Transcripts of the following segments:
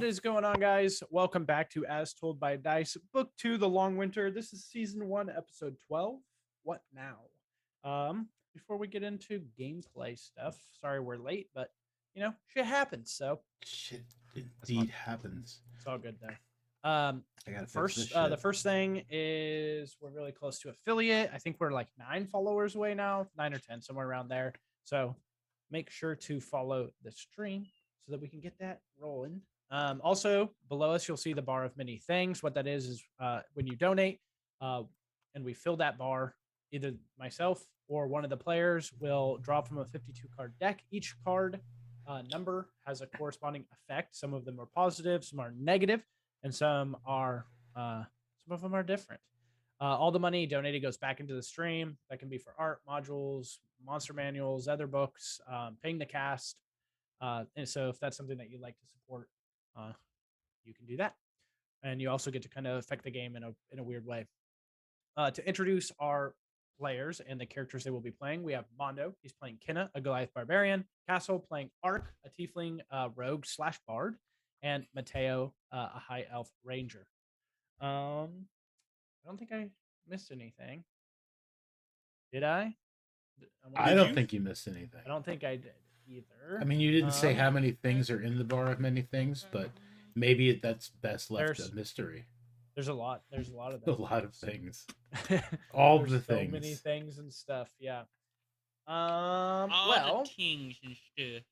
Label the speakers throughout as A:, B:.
A: What is going on, guys? Welcome back to As Told by Dice, Book 2, The Long Winter. This is Season 1, Episode 12. What now? Before we get into gameplay stuff, sorry we're late, but, shit happens, so
B: Shit
A: it's all,
B: indeed happens.
A: it's all good, though.
B: I gotta fix this shit.
A: The first thing is we're really close to affiliate. I think we're like 9 followers away now, 9 or 10, somewhere around there. So make sure to follow the stream so that we can get that rolling. Also, below us, you'll see the bar of many things. What that is when you donate and we fill that bar, either myself or one of the players will draw from a 52 card deck. Each card number has a corresponding effect. Some of them are positive, some are negative, and some of them are different. All the money donated goes back into the stream. That can be for art, modules, monster manuals, other books, paying the cast. And so if that's something that you'd like to support, you can do that. And you also get to kind of affect the game in a weird way. To introduce our players and the characters they will be playing, we have Mondo. He's playing Kinna, a Goliath barbarian. Castle playing Ark, a tiefling rogue / bard. And Mateo, a high elf ranger. I don't think I missed anything. Did I?
B: I don't think you missed anything.
A: I don't think I did either.
B: I mean, you didn't say how many things are in the bar of many things, but maybe that's best left a mystery.
A: There's a lot. There's a lot of them.
B: A lot of things. All the
A: so
B: things.
A: So many things and stuff. Yeah.
C: All the things and stuff.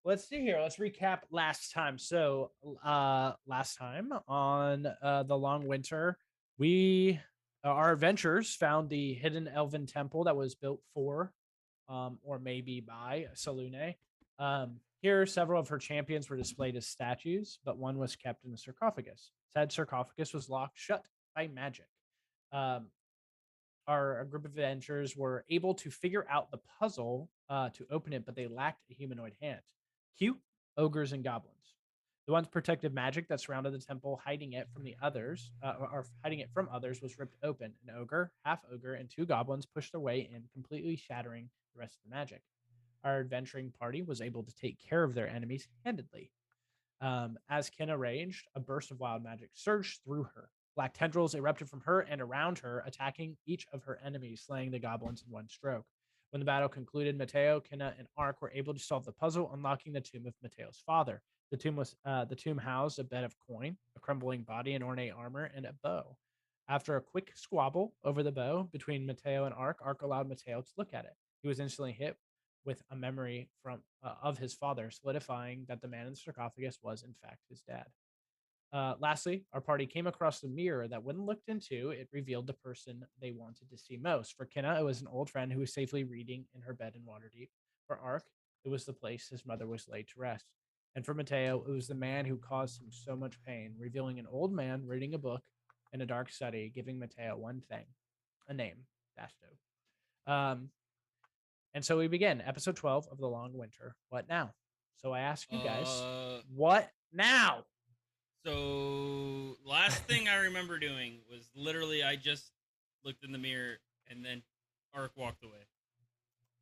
A: Let's see here. Let's recap last time. So, last time on the Long Winter, our adventurers found the hidden elven temple that was built for, or maybe by Selune. Here, several of her champions were displayed as statues, but one was kept in a sarcophagus. Said sarcophagus was locked shut by magic. Our group of adventurers were able to figure out the puzzle to open it, but they lacked a humanoid hand. Cute ogres and goblins. The once protective magic that surrounded the temple, hiding it from the others, or hiding it from others, was ripped open. An ogre, half ogre, and 2 goblins pushed their way in, completely shattering the rest of the magic. Our adventuring party was able to take care of their enemies handedly. As Kinna raged, a burst of wild magic surged through her. Black tendrils erupted from her and around her, attacking each of her enemies, slaying the goblins in one stroke. When the battle concluded, Mateo, Kinna, and Ark were able to solve the puzzle, unlocking the tomb of Mateo's father. The tomb housed a bed of coin, a crumbling body in ornate armor, and a bow. After a quick squabble over the bow between Mateo and Ark allowed Mateo to look at it. He was instantly hit with a memory of his father, solidifying that the man in the sarcophagus was, in fact, his dad. Lastly, our party came across the mirror that when looked into, it revealed the person they wanted to see most. For Kinna, it was an old friend who was safely reading in her bed in Waterdeep. For Ark, it was the place his mother was laid to rest. And for Mateo, it was the man who caused him so much pain, revealing an old man reading a book in a dark study, giving Mateo one thing, a name, Dasto. And so we begin episode 12 of The Long Winter. What now? So I ask you guys, what now?
C: So last thing I remember doing was literally I just looked in the mirror and then Ark walked away.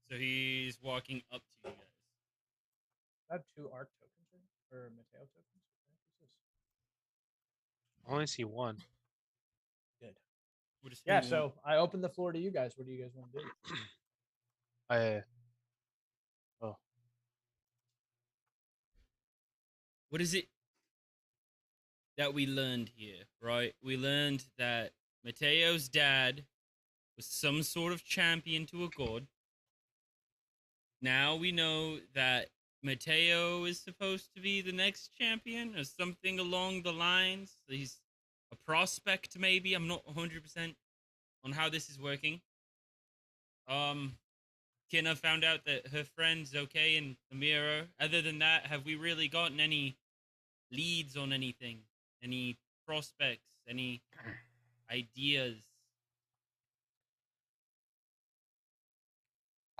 C: So he's walking up to you guys.
A: I have 2 Ark tokens or Mateo tokens.
D: I only see one.
A: Good. Yeah, so I open the floor to you guys. What do you guys want to do?
C: What is it that we learned here, right? We learned that Mateo's dad was some sort of champion to a god. Now we know that Mateo is supposed to be the next champion or something along the lines. He's a prospect, maybe. I'm not 100% on how this is working. Kinna found out that her friend's okay in the mirror. Other than that, have we really gotten any leads on anything? Any prospects? Any ideas?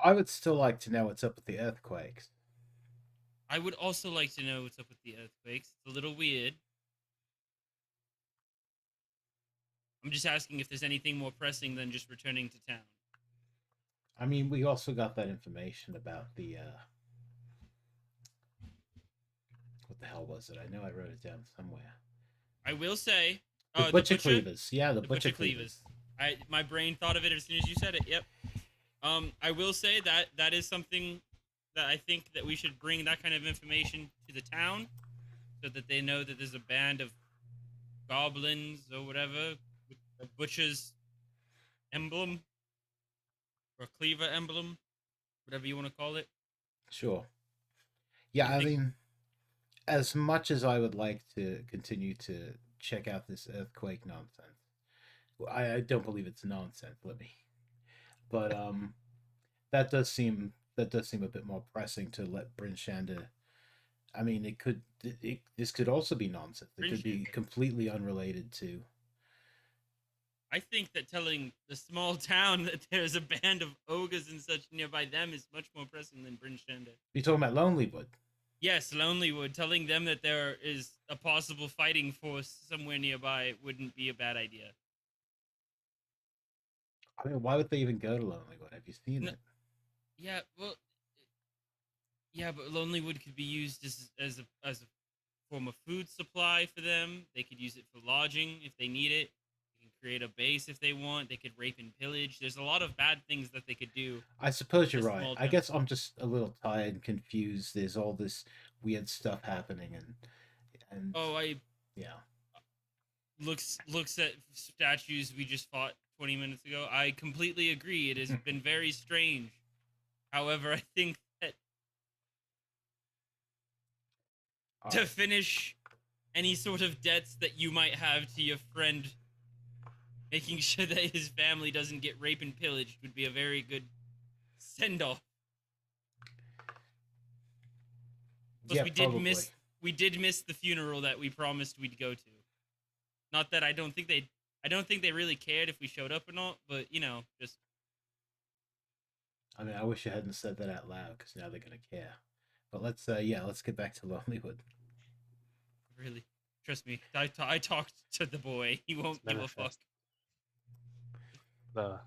B: I would still like to know what's up with the earthquakes.
C: I would also like to know what's up with the earthquakes. It's a little weird. I'm just asking if there's anything more pressing than just returning to town.
B: I mean, we also got that information about the the hell was it? I know I wrote it down somewhere.
C: I will say,
B: The butcher cleavers. Yeah, the butcher cleavers.
C: My brain thought of it as soon as you said it. Yep. I will say that that is something that I think that we should bring that kind of information to the town, so that they know that there's a band of goblins or whatever with a butcher's emblem or cleaver emblem, whatever you want to call it.
B: Sure. Yeah,
C: You
B: I
C: think?
B: mean, as much as I would like to continue to check out this earthquake nonsense, I don't believe it's nonsense. But that does seem a bit more pressing to let Bryn Shander. I mean, this could also be nonsense. It could be
C: Bryn Shander.
B: completely unrelated to.
C: I think that telling the small town that there's a band of ogres and such nearby them is much more pressing than Bryn Shander.
B: You're talking about Lonelywood.
C: Yes, Lonelywood. Telling them that there is a possible fighting force somewhere nearby wouldn't be a bad idea.
B: I mean, why would they even go to Lonelywood? Have you seen it?
C: Yeah, well, yeah, but Lonelywood could be used as a form of food supply for them. They could use it for lodging if they need it. They can create a base if they want. They could rape and pillage. There's a lot of bad things that they could do.
B: I suppose you're
C: This
B: right.
C: small
B: I
C: town.
B: guess I'm just a little tired and confused. There's all this weird stuff happening, and
C: Oh, I
B: yeah.
C: looks at statues we just fought 20 minutes ago. I completely agree. It has been very strange. However, I think that to finish any sort of debts that you might have to your friend, making sure that his family doesn't get raped and pillaged would be a very good send-off. Plus,
B: Yeah,
C: we
B: probably.
C: did miss the funeral that we promised we'd go to. Not that I don't think they really cared if we showed up or not, but just.
B: I mean, I wish I hadn't said that out loud because now they're gonna care. But let's get back to Lonelywood.
C: Really, trust me. I talked to the boy. He won't give a fuck.
D: Look,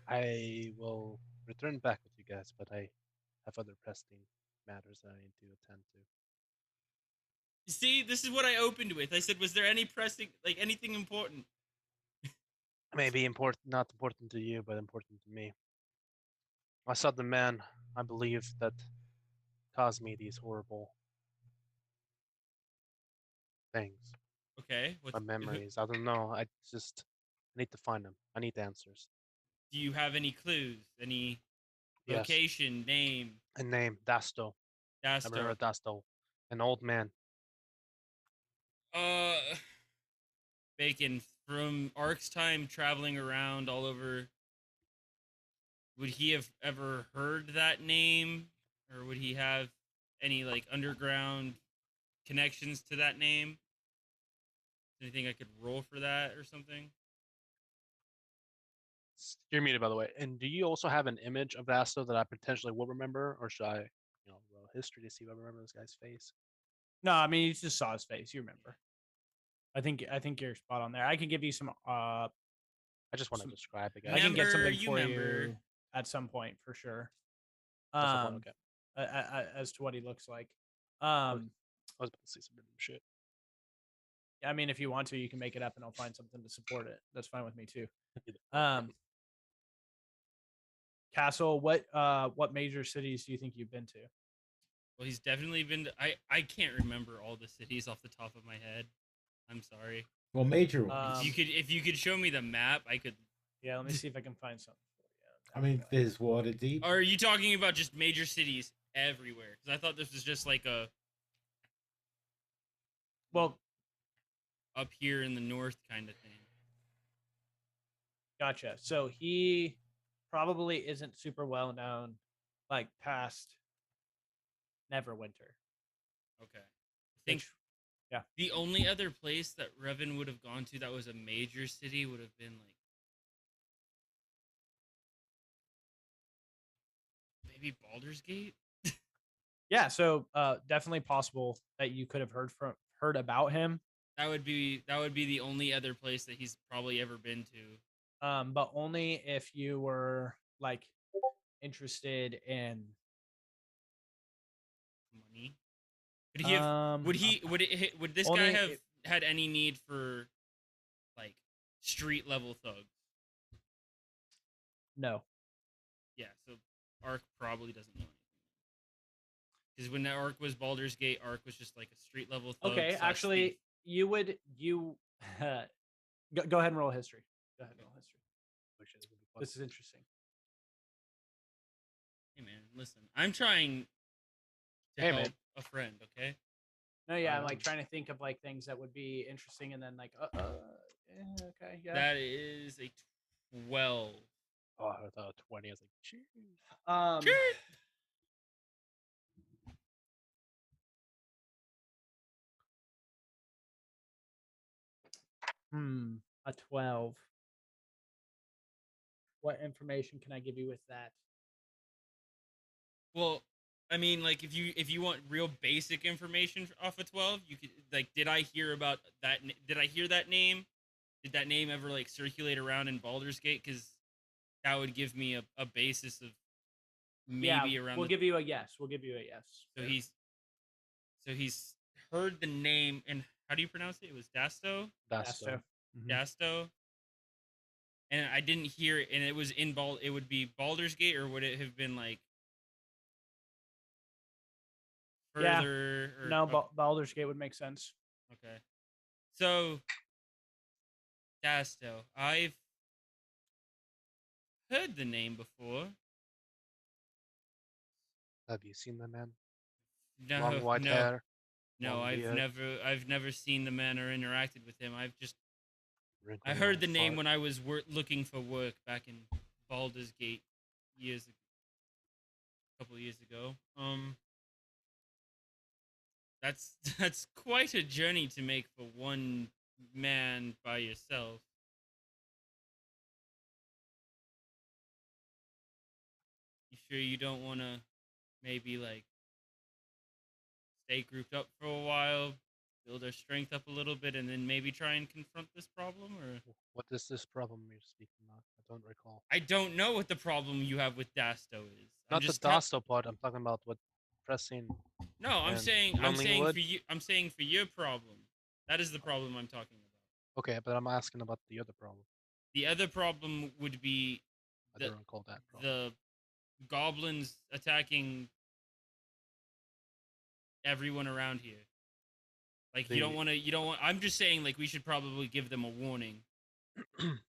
D: I will return back with you guys, but I have other pressing matters that I need to attend to.
C: See, this is what I opened with. I said, was there any pressing, like anything important?
D: Maybe not important to you, but important to me. I saw the man, I believe, that caused me these horrible things.
C: Okay.
D: My memories. I don't know. I need to find them. I need answers.
C: Do you have any clues? Any
D: Yes.
C: location, name?
D: A name, Dasto. I remember Dasto. An old man.
C: Bacon, from Ark's time traveling around all over, would he have ever heard that name? Or would he have any, like, underground connections to that name? Anything I could roll for that or something?
D: You're muted, by the way. And do you also have an image of Dasto that I potentially will remember? Or should I, roll history to see if I remember this guy's face?
A: No, I mean you just saw his face. You remember. I think you're spot on there. I can give you some.
D: I just want to describe the guy.
A: I can get something
C: you
A: for
C: remember.
A: you at some point for sure.
D: At some point, okay.
A: As to what he looks like.
D: I was about to say some random shit.
A: I mean, if you want to, you can make it up, and I'll find something to support it. That's fine with me too. Castle, what major cities do you think you've been to?
C: Well, he's definitely been to, I can't remember all the cities off the top of my head. I'm sorry.
B: Well, major ones.
C: If you could show me the map, I could.
A: Yeah, let me see if I can find something for you.
B: I mean, there's Waterdeep.
C: Or are you talking about just major cities everywhere? Because I thought this was just like a.
A: Well,
C: up here in the north kind of thing.
A: Gotcha. So he probably isn't super well known, like past Neverwinter.
C: Okay. I think
A: yeah.
C: The only other place that Revan would have gone to that was a major city would have been like maybe Baldur's Gate.
A: Yeah, so definitely possible that you could have heard about him.
C: That would be the only other place that he's probably ever been to.
A: But only if you were like interested in
C: Would he have? Would this guy
A: only
C: have
A: it-
C: had any need for like street level thugs?
A: No.
C: Yeah, so Ark probably doesn't know anything. Because when Ark was Baldur's Gate, Ark was just like a street level thug.
A: Okay,
C: slash
A: actually,
C: thief.
A: you go ahead and roll history. Go ahead and roll history.
D: Oh, shit, it's gonna be
A: This is
D: fucking-
A: interesting.
C: Hey man, listen, I'm trying to
D: Hey,
C: help
D: man.
C: a friend. Okay.
A: No, yeah, I'm like
D: Um,
A: trying to think of like things that would be interesting, and then like, okay, yeah.
C: That is a 12.
D: Oh, I thought 20. I was like, jeez.
A: Um, a 12. What information can I give you with that?
C: Well, I mean, like if you want real basic information off of 12, you could like, did I hear about that? Did I hear that name? Did that name ever like circulate around in Baldur's Gate? Because that would give me a basis of maybe
A: Yeah,
C: around.
A: we'll give you a yes. We'll give you a yes.
C: So he's heard the name, and how do you pronounce it? It was Dasto.
D: That's
A: Dasto. Mhm.
C: Dasto. And I didn't hear it, and it was in It would be Baldur's Gate, or would it have been like
A: Yeah.
C: further? Or,
A: No,
C: okay.
A: Baldur's Gate would make sense.
C: Okay. So, Dasto, I've heard the name before.
D: Have you seen the man?
C: No,
D: Long white
C: no,
D: hair.
C: no.
D: long beard,
C: I've never seen the man or interacted with him. I
D: wrinkly
C: heard the
D: old
C: name
D: fart.
C: when I was looking for work back in Baldur's Gate a couple of years ago. That's that's quite a journey to make for one man by yourself. You sure you don't want to maybe like stay grouped up for a while, build our strength up a little bit, and then maybe try and confront this problem? Or
D: What is this problem you're speaking of? I don't recall.
C: I don't know what the problem you have with Dasto is.
D: Not the Dasto part. I'm talking about what pressing.
C: No, I'm
D: and
C: saying
D: Lonelywood?
C: for you. I'm saying for your problem. That is the problem I'm talking about.
D: Okay, but I'm asking about the other problem.
C: The other problem would be
D: I
C: the
D: don't recall that problem.
C: the goblins attacking everyone around here. Like you don't
D: The-
C: want to. You don't want. I'm just saying, like we should probably give them a warning.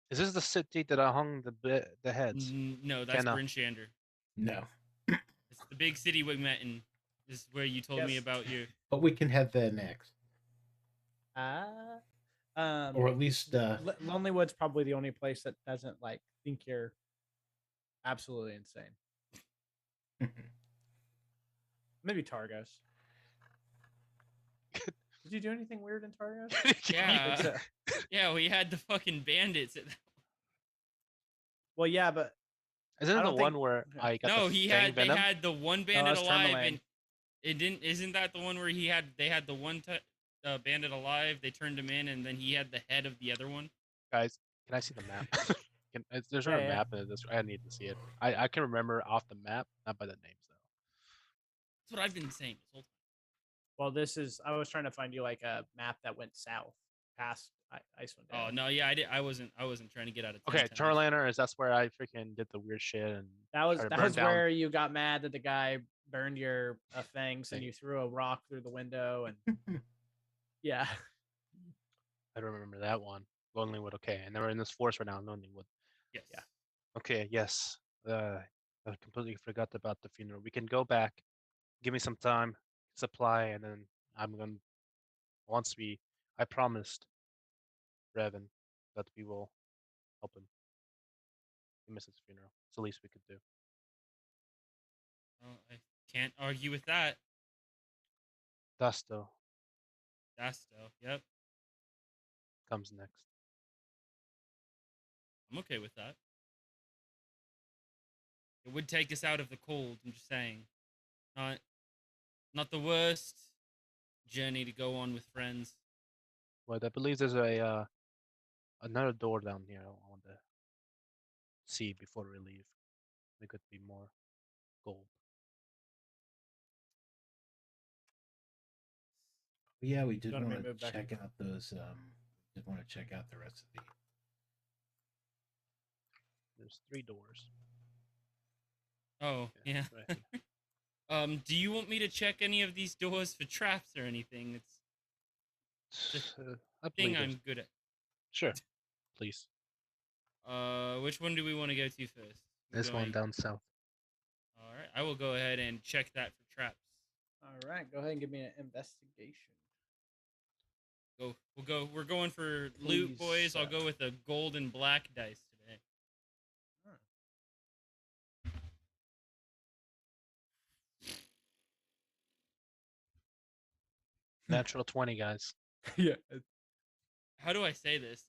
D: Is this the city that I hung the heads?
C: No, that's
D: Kinna.
C: Bryn Shander.
B: No.
C: It's the big city we met in. This is where you told me
A: Yes.
C: about your.
B: But we can head there next.
A: Or
B: Or at least
A: Lonelywood's probably the only place that doesn't like think you're absolutely insane. Maybe Targos. Did you do anything weird in Targos?
C: Yeah,
A: It's a-
C: yeah. We had the fucking bandits.
A: well, yeah, but
D: Isn't
A: I
D: it the
A: don't
D: one
A: think-
D: where
A: okay.
D: I got
C: No,
D: the
C: he
D: fang
C: had. They
D: venom?
C: had the one bandit
A: that's
C: alive,
A: Tourmaline.
C: and it didn't. Isn't that the one where they had the one bandit alive? They turned him in, and then he had the head of the other one.
D: Guys, can I see the map? There's not
A: Yeah,
D: a
A: yeah.
D: map in this. I need to see it. I can remember off the map, not by the names though.
C: That's what I've been saying this whole time.
A: well, this is. I was trying to find you like a map that went south past Icewind Dale.
C: Oh no, yeah, I wasn't trying to get out of.
D: Okay,
C: 10 times.
D: Turlander is that's where I freaking did the weird shit and
A: That was
D: tried to burn down.
A: where you got mad that the guy burned your fangs and
D: Thing.
A: you threw a rock through the window and yeah.
D: I don't remember that one. Lonelywood, okay, and then we're in this forest right now, Lonelywood.
C: Yes.
A: Yeah.
D: Okay, yes. I completely forgot about the funeral. We can go back. Give me some time, supply, and then I'm gonna. Once we, I promised Revan that we will help him. He missed his funeral. It's the least we could do.
C: Well, I can't argue with that.
D: Dasto
C: Dasto. Yep.
D: comes next.
C: I'm okay with that. It would take us out of the cold. I'm just saying. Not the worst journey to go on with friends.
D: But I believe there's a another door down here. I want to see before we leave. There could be more gold.
B: Yeah, we did
A: wanna
B: want to
A: move back?
B: check out those. Did want to check out the rest of the.
D: There's 3 doors.
C: Oh, yeah.
D: Right here.
C: Do you want me to check any of these doors for traps or anything? It's
D: I
C: thing
D: believe
C: I'm
D: it.
C: good at.
D: Sure, please.
C: Which one do we want to go to first? We're
D: This one
C: going-
D: down south.
C: All right, I will go ahead and check that for traps.
A: All right, go ahead and give me an investigation.
C: We're going for loot,
A: Please,
C: boys. I'll go with a gold and black dice today.
D: Natural 20, guys.
A: Yeah.
C: How do I say this?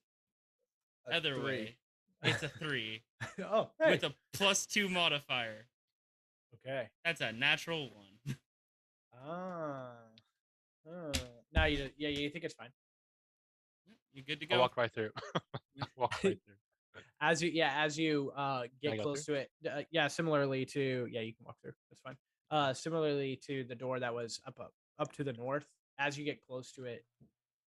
A: A
C: Either
A: 3.
C: way, it's a 3
A: Oh, hey.
C: with a +2 modifier.
A: Okay.
C: That's a natural 1.
A: Ah. Now you think it's fine.
C: You good to
D: I'll
C: go?
D: walk right through. Walk right through.
A: As you get
D: I go
A: close to it, similarly to you can walk through. That's fine. Similarly to the door that was up to the north, as you get close to it,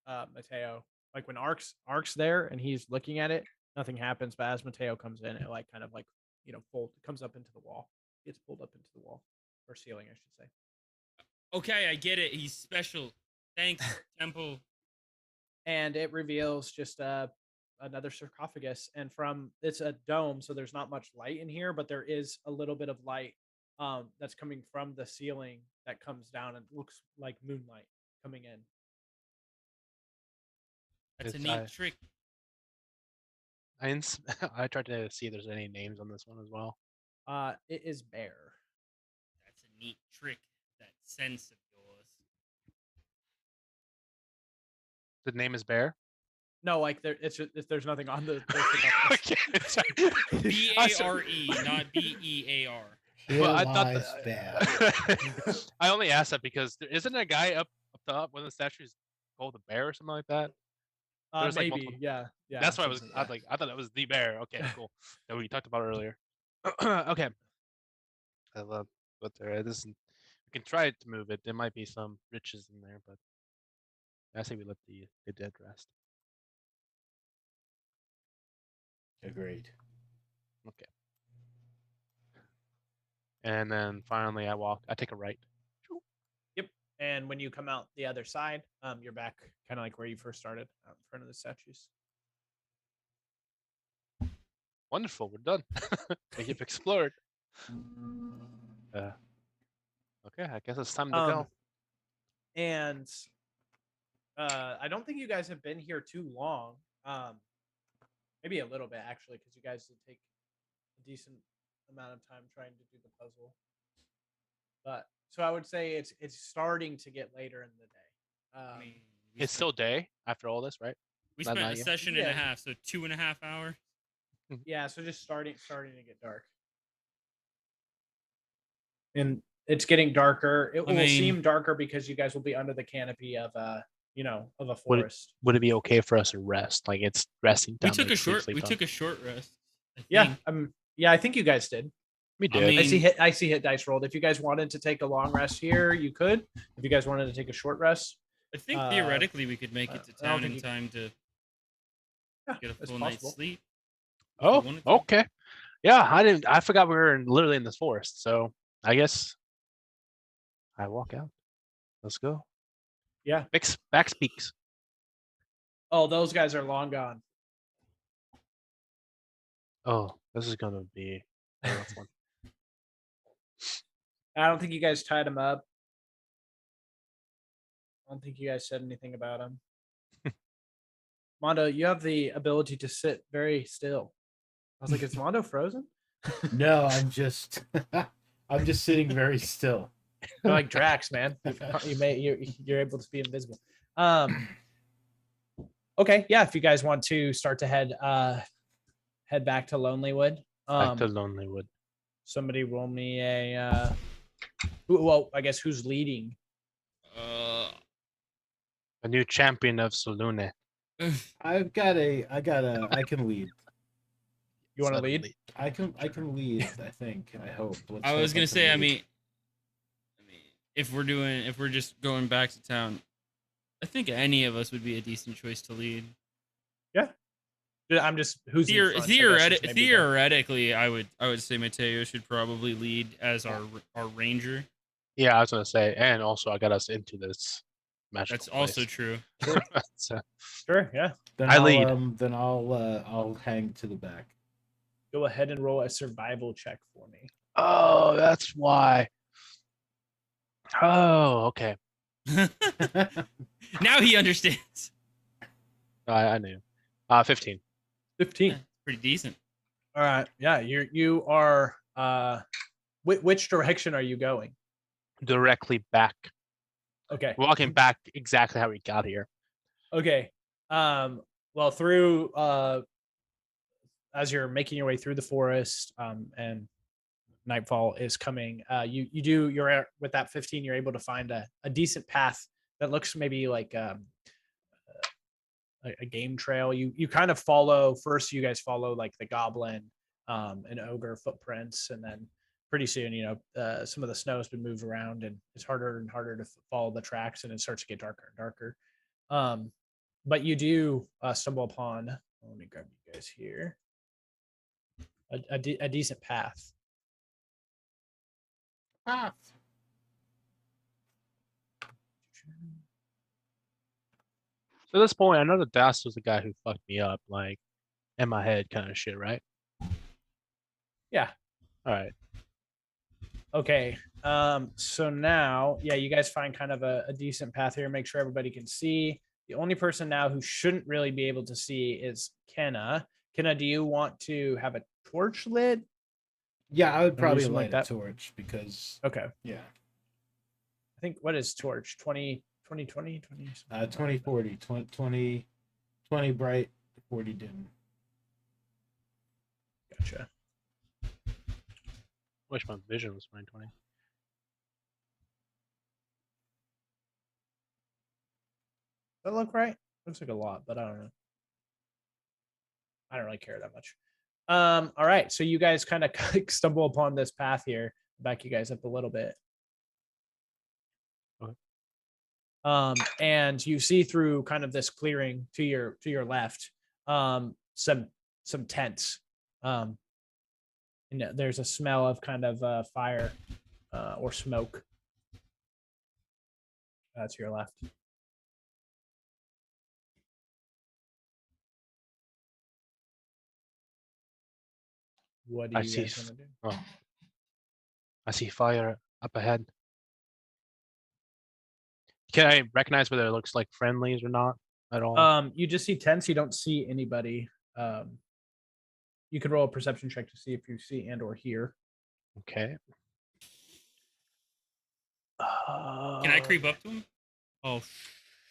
A: Mateo, like when Ark's there and he's looking at it, nothing happens. But as Mateo comes in, it like kind of like comes up into the wall. Gets pulled up into the wall or ceiling, I should say.
C: Okay, I get it. He's special. Thanks, Temple.
A: And it reveals just another sarcophagus, and it's a dome, so there's not much light in here, but there is a little bit of light that's coming from the ceiling that comes down and looks like moonlight coming in.
C: That's a
D: It's,
C: neat trick.
D: I tried to see if there's any names on this one as well.
A: It is bear.
C: That's a neat trick. That sense of yours.
D: The name is Bear.
A: No, like there's nothing on the
D: Okay, sorry.
C: B-A-R-E, not B-E-A-R.
B: Here
D: Well, I thought
B: lies
D: that-
B: Bear.
D: I only asked that because isn't there a guy up top one of the statues called the bear or something like that? There's like
A: maybe,
D: multiple.
A: yeah.
D: That's why I was.
A: something
D: I was
A: like
D: like, I thought that was the bear. Okay, cool. That we talked about earlier. Okay. I love what there is. We can try to move it. There might be some riches in there, but I say we let the dead rest.
B: Agreed.
D: Okay. And then finally, I take a right.
A: Yep. And when you come out the other side, you're back kind of like where you first started, out in front of the statues.
D: Wonderful. We're done. We have explored. Okay, I guess it's time to go.
A: And I don't think you guys have been here too long. Maybe a little bit actually, because you guys did take a decent amount of time trying to do the puzzle. But so I would say it's starting to get later in the day.
C: I mean,
D: It's still day after all this, right?
C: we
D: not
C: spent a
D: night yet.
C: session and a
A: Yeah.
C: half, so 2.5 hours.
A: Yeah, so just starting to get dark. And it's getting darker. It
C: I
A: will
C: mean-
A: seem darker because you guys will be under the canopy of of a
D: Would it-
A: forest.
D: Would it be okay for us to rest? Like it's resting
C: We
D: time.
C: took
D: like
C: a short.
D: sleep
C: We
D: time?
C: took a short rest. I
A: Yeah,
C: think.
A: I think you guys did.
D: We
C: I
D: did.
C: mean-
A: I see hit dice rolled. If you guys wanted to take a long rest here, you could. If you guys wanted to take a short rest,
C: I think
A: Uh,
C: theoretically we could make it to
A: I don't
C: town
A: think
C: in
A: you-
C: time to
A: yeah,
C: get a
A: it's
C: full night's
A: possible.
C: sleep.
D: Oh,
C: wanted to.
D: okay. Yeah, I forgot we were literally in this forest. So I guess I walk out. Let's go.
A: Yeah.
D: Back speaks.
A: Oh, those guys are long gone.
D: Oh, this is gonna be a rough one.
A: I don't think you guys tied them up. I don't think you guys said anything about them. Mondo, you have the ability to sit very still. I was like, is Mondo frozen?
B: No, I'm just I'm just sitting very still.
A: You're like Drax, man. You're able to be invisible. Okay, yeah. If you guys want to start to head back to Lonelywood,
D: Back to Lonelywood.
A: somebody roll me a. Well, I guess who's leading?
D: A new champion of Solune.
B: I can lead.
A: You want to
D: Suddenly.
A: lead?
B: I can lead, I think. I hope. Let's
C: I
B: hope
C: was gonna
B: can
C: say. I
B: lead.
C: mean, if we're just going back to town, I think any of us would be a decent choice to lead.
A: I'm just who's in front, so I guess it's maybe the-
C: Theoretically, I would say Mateo should probably lead as our ranger.
D: Yeah, I was gonna say, and also I got us into this magical
C: That's also
D: place.
C: true.
D: So,
A: Sure, yeah.
B: Then
D: I
B: I'll,
D: lead.
B: Then I'll hang to the back.
A: Go ahead and roll a survival check for me.
D: oh, that's why. Oh, okay.
C: Now he understands.
D: I knew. 15.
A: 15.
C: Pretty decent.
A: All right. Yeah, you are which direction are you going?
D: Directly back.
A: Okay.
D: Walking back exactly how we got here.
A: Okay. Well, through as you're making your way through the forest, and nightfall is coming, you're with that 15, you're able to find a decent path that looks maybe like a game trail. You kind of follow first. You guys follow like the goblin and ogre footprints, and then pretty soon, some of the snow has been moved around, and it's harder and harder to follow the tracks, and it starts to get darker and darker. But you do stumble upon. Let me grab you guys here. A decent path.
D: So at this point, I know that Das was the guy who fucked me up, like in my head, kind of shit, right?
A: Yeah.
D: All right.
A: Okay. So now, yeah, you guys find kind of a decent path here. Make sure everybody can see. The only person now who shouldn't really be able to see is Kinna. Kinna, do you want to have a torch lit?
B: Yeah, I would
A: Or
B: probably
A: something like
B: light
A: that?
B: a torch because
A: Okay.
B: yeah,
A: I think what is torch? 20, 20, 20, 20?
B: 20, 40, 20, 20 bright, 40 dim.
A: Gotcha.
D: Wish my vision was 2020.
A: Does that look right? Looks like a lot, but I don't know. I don't really care that much. All right. So you guys kind of stumble upon this path here. Back you guys up a little bit.
D: Okay.
A: And you see through kind of this clearing to your left, some tents. And there's a smell of kind of fire or smoke. To your left. What do
D: I
A: you
D: see.
A: guys want to do?
D: Oh, I see fire up ahead. Can I recognize whether it looks like friendlies or not at all?
A: You just see tents. You don't see anybody. You could roll a perception check to see if you see and or hear.
D: Okay.
C: Can I creep up to him? Oh,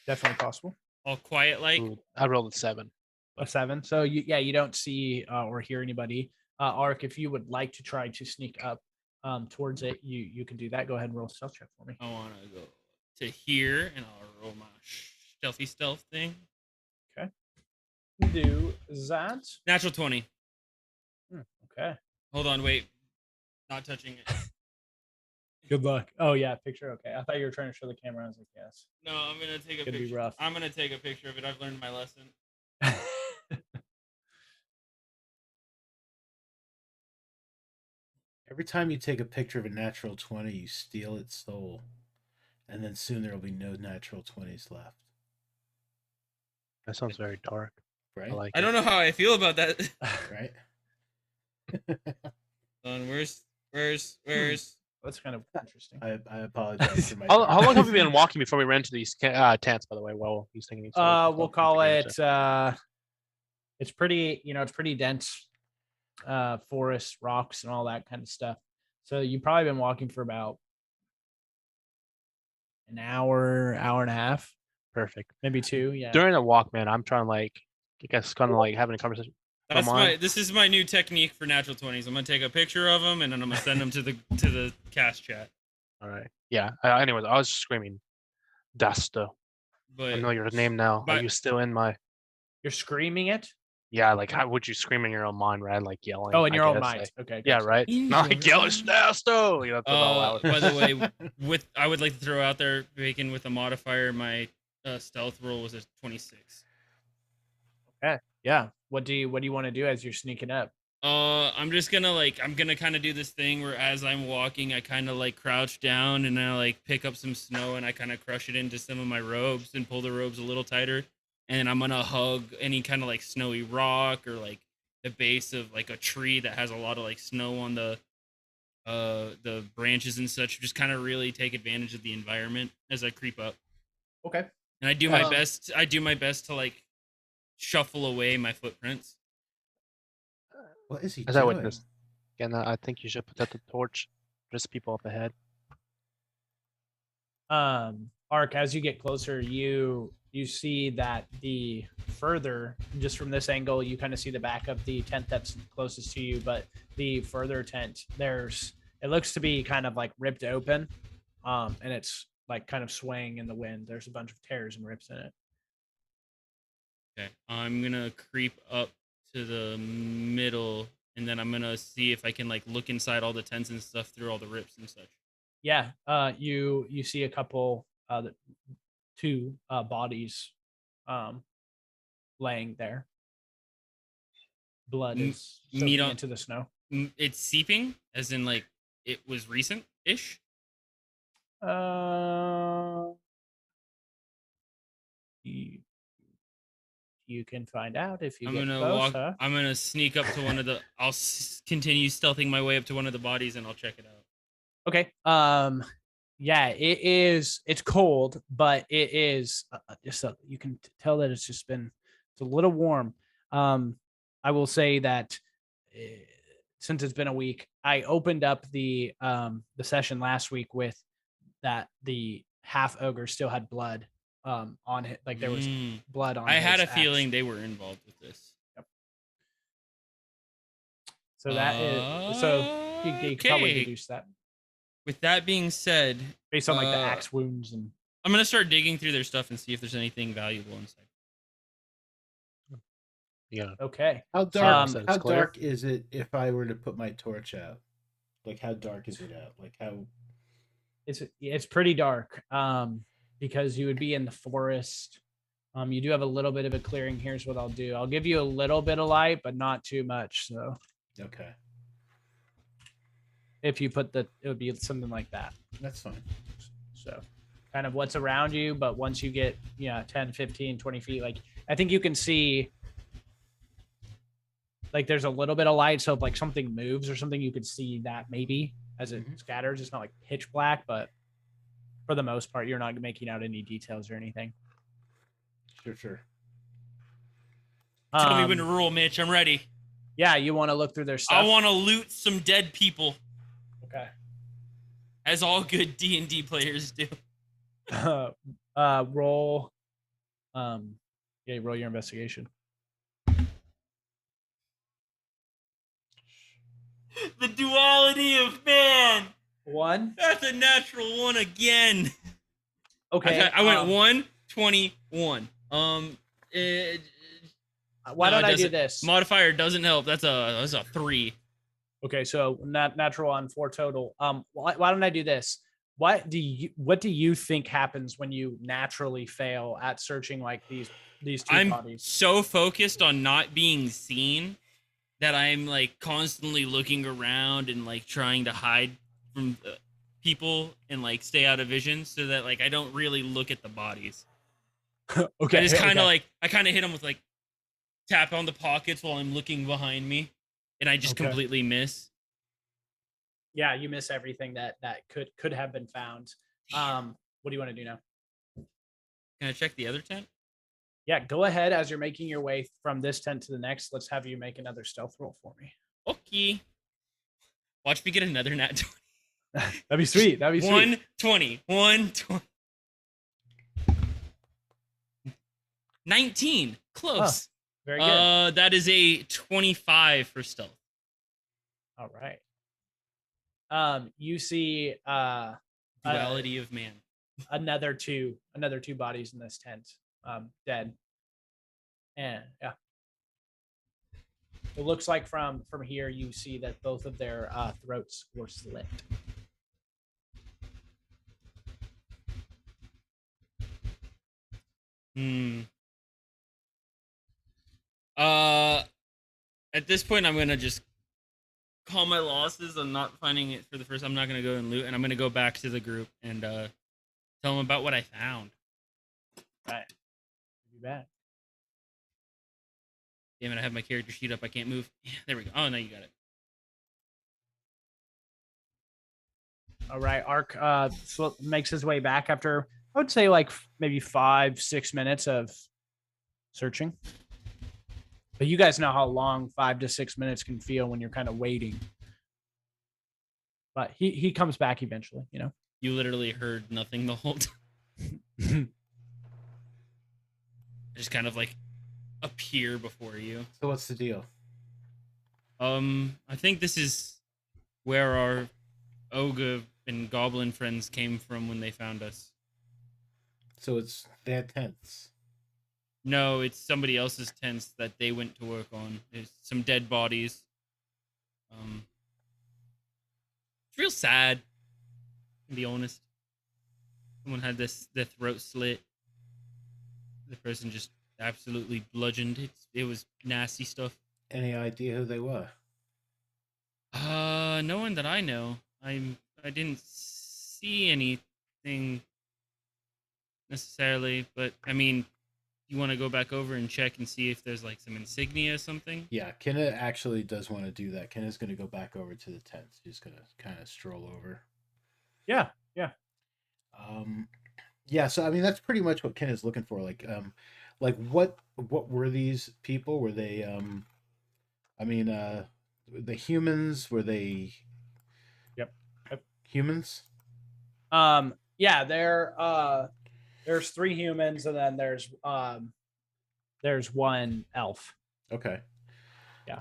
A: Definitely possible.
C: all quiet like.
D: Ooh, I rolled a 7.
A: A 7. So you don't see or hear anybody. Ark, if you would like to try to sneak up towards it, you can do that. Go ahead and roll a stealth check for me.
C: I want to go to here, and I'll roll my stealth thing.
A: Do that.
C: Natural 20.
A: Okay.
C: Hold on, wait. Not touching it.
A: Good luck. Oh yeah, picture. Okay. I thought you were trying to show the camera. I was like, yes.
C: No, I'm gonna take a
A: Could be
C: picture.
A: rough.
C: I'm gonna take a picture of it. I've learned my lesson.
B: Every time you take a picture of a natural 20, you steal its soul. And then soon there will be no natural 20s left.
D: That sounds very dark.
B: Right?
D: I like
C: I don't know how I feel about that.
B: Right?
C: Where's
A: That's kind of interesting.
B: I apologize for my
D: How long have we been walking before we ran into these tents, by the way? Well, he's thinking.
A: We'll call it. It's pretty. It's pretty dense. Forest, rocks, and all that kind of stuff. So you've probably been walking for about an hour and a half,
D: Perfect.
A: maybe 2. Yeah.
D: During the walk, man, I'm trying to I guess kind of having a conversation.
C: This is my new technique for natural 20s. I'm gonna take a picture of them and then I'm gonna send them to the cast chat.
D: All right. Yeah. Anyways, I was screaming, Dasta.
C: But
D: I know your name now. Are you still in my?
A: You're screaming it.
D: Yeah. How would you scream in your own mind, right? Like yelling.
A: Oh, in your own
D: guess,
A: mind. Okay.
D: Yeah.
A: Gotcha.
D: Right. Not like yelling, Dasta. You know.
C: by the way, I would like to throw out there, Bacon, with a modifier, my stealth roll was a 26.
A: Okay. Yeah. What do you want to do as you're sneaking up?
C: I'm just gonna I'm gonna kind of do this thing where as I'm walking, I kind of like crouch down and I like pick up some snow and I kind of crush it into some of my robes and pull the robes a little tighter. And I'm gonna hug any kind of like snowy rock or like the base of like a tree that has a lot of like snow on the branches and such. Just kind of really take advantage of the environment as I creep up.
A: Okay.
C: And I do my
A: Um,
C: best. I do my best to like shuffle away my footprints.
B: What is he
D: As I
B: doing?
D: witnessed, again, I think you should put out the torch. There's people up ahead.
A: Ark, as you get closer, you see that the further, just from this angle, you kind of see the back of the tent that's closest to you, but the further tent, it looks to be kind of like ripped open, and it's like kind of swaying in the wind. There's a bunch of tears and rips in it.
C: Okay, I'm gonna creep up to the middle, and then I'm gonna see if I can like look inside all the tents and stuff through all the rips and such.
A: Yeah, you see a couple, two bodies, laying there. Blood is soaking into the snow.
C: It's seeping, as in like it was recent-ish.
A: You can find out if you
C: I'm
A: get
C: gonna
A: close.
C: walk. I'm gonna sneak up to one of the. I'll continue stealthing my way up to one of the bodies, and I'll check it out.
A: Okay. Yeah, it is. It's cold, but it is just you can tell that it's a little warm. I will say that since it's been a week, I opened up the session last week with that the half ogre still had blood on it, like there was blood on.
C: I had a
A: axe.
C: feeling they were involved with this.
A: Yep. So that is you could probably deduce that.
C: With that being said,
A: based on like the axe wounds, and
C: I'm gonna start digging through their stuff and see if there's anything valuable inside.
D: Yeah.
A: Okay.
B: How dark? How dark is it if I were to put my torch out? Like, how dark is it out? Like, how?
A: It's pretty dark. Because you would be in the forest. You do have a little bit of a clearing. Here's what I'll do. I'll give you a little bit of light, but not too much. So.
B: Okay.
A: If you put it would be something like that.
B: That's fine.
A: So kind of what's around you, but once you get 10, 15, 20 feet, like I think you can see like there's a little bit of light. So if like something moves or something, you could see that maybe as it scatters. It's not like pitch black, but for the most part, you're not making out any details or anything.
B: Sure.
C: Tell me when to roll, Mitch. I'm ready.
A: Yeah, you want to look through their stuff?
C: I want to loot some dead people.
A: Okay.
C: As all good D&D players do.
A: Roll. Roll your investigation.
C: The duality of man.
A: 1.
C: That's a natural 1 again.
A: Okay.
C: I went 1, 21.
A: Why don't I do this?
C: Modifier doesn't help. That's a 3.
A: Okay, so natural on 4 total. Why don't I do this? What do you think happens when you naturally fail at searching like these two bodies?
C: I'm so focused on not being seen that I'm like constantly looking around and like trying to hide from people and like stay out of vision so that like I don't really look at the bodies.
A: Okay.
C: I just kind of I kind of hit them with like tap on the pockets while I'm looking behind me, and I just completely miss.
A: Yeah, you miss everything that could have been found. What do you want to do now?
C: Can I check the other tent?
A: Yeah, go ahead. As you're making your way from this tent to the next, let's have you make another stealth roll for me.
C: Okay. Watch me get another nat 20.
A: That'd be sweet.
C: 120. 120. 19. Close.
A: Very good.
C: That is a 25 for stealth.
A: All right. You see
C: duality of man.
A: Another two bodies in this tent, dead. And yeah. It looks like from here you see that both of their throats were slit.
C: Hmm. At this point, I'm gonna just call my losses. I'm not finding it for the first. I'm not gonna go and loot, and I'm gonna go back to the group and tell them about what I found.
A: Right. Be back.
C: Damn it! I have my character sheet up. I can't move. Yeah, there we go. Oh no, you got it.
A: All right. Ark makes his way back after, I would say, like maybe 5-6 minutes of searching. But you guys know how long 5 to 6 minutes can feel when you're kind of waiting. But he comes back eventually, you know.
C: You literally heard nothing the whole time. Just kind of like appear before you.
B: So what's the deal?
C: I think this is where our ogre and goblin friends came from when they found us.
B: So it's their tents.
C: No, it's somebody else's tents that they went to work on. There's some dead bodies. It's real sad, to be honest. Someone had their throat slit. The person just absolutely bludgeoned. It was nasty stuff.
B: Any idea who they were?
C: No one that I know. I didn't see anything necessarily, but I mean, you want to go back over and check and see if there's like some insignia or something?
B: Yeah, Kinna actually does want to do that. Kinna's going to go back over to the tents. She's going to kind of stroll over.
A: Yeah.
B: Yeah. So I mean, that's pretty much what Kinna's looking for. Like what were these people? Were they? I mean, the humans, were they?
A: Yep.
B: Humans.
A: Yeah. There's 3 humans, and then there's 1 elf.
B: Okay.
A: Yeah.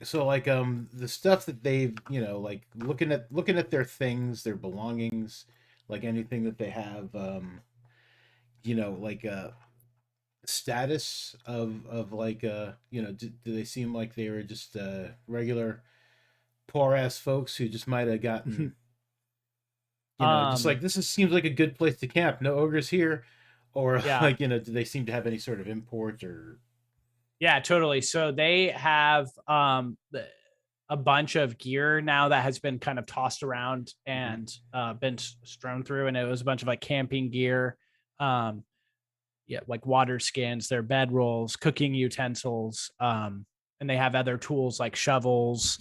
B: So like the stuff that they've, you know, like looking at their things, their belongings, like anything that they have, you know, like status of like you know, do they seem like they were just regular poor ass folks who just might have gotten you know, just like seems like a good place to camp, no ogres here, or
A: Yeah.
B: like, you know, do they seem to have any sort of import or?
A: Yeah, totally. So they have a bunch of gear now that has been kind of tossed around and been strewn through, and it was a bunch of like camping gear, yeah, like water skins, their bedrolls, cooking utensils, and they have other tools like shovels,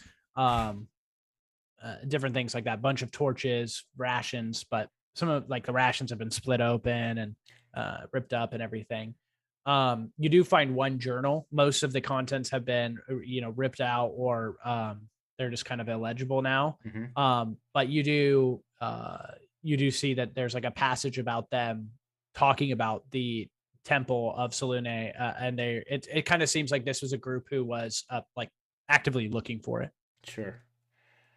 A: different things like that. Bunch of torches, rations, but some of like the rations have been split open and ripped up and everything. You do find 1 journal. Most of the contents have been, you know, ripped out or they're just kind of illegible now. But you do see that there's like a passage about them talking about the temple of Selune, and it kind of seems like this was a group who was like actively looking for it.
B: Sure.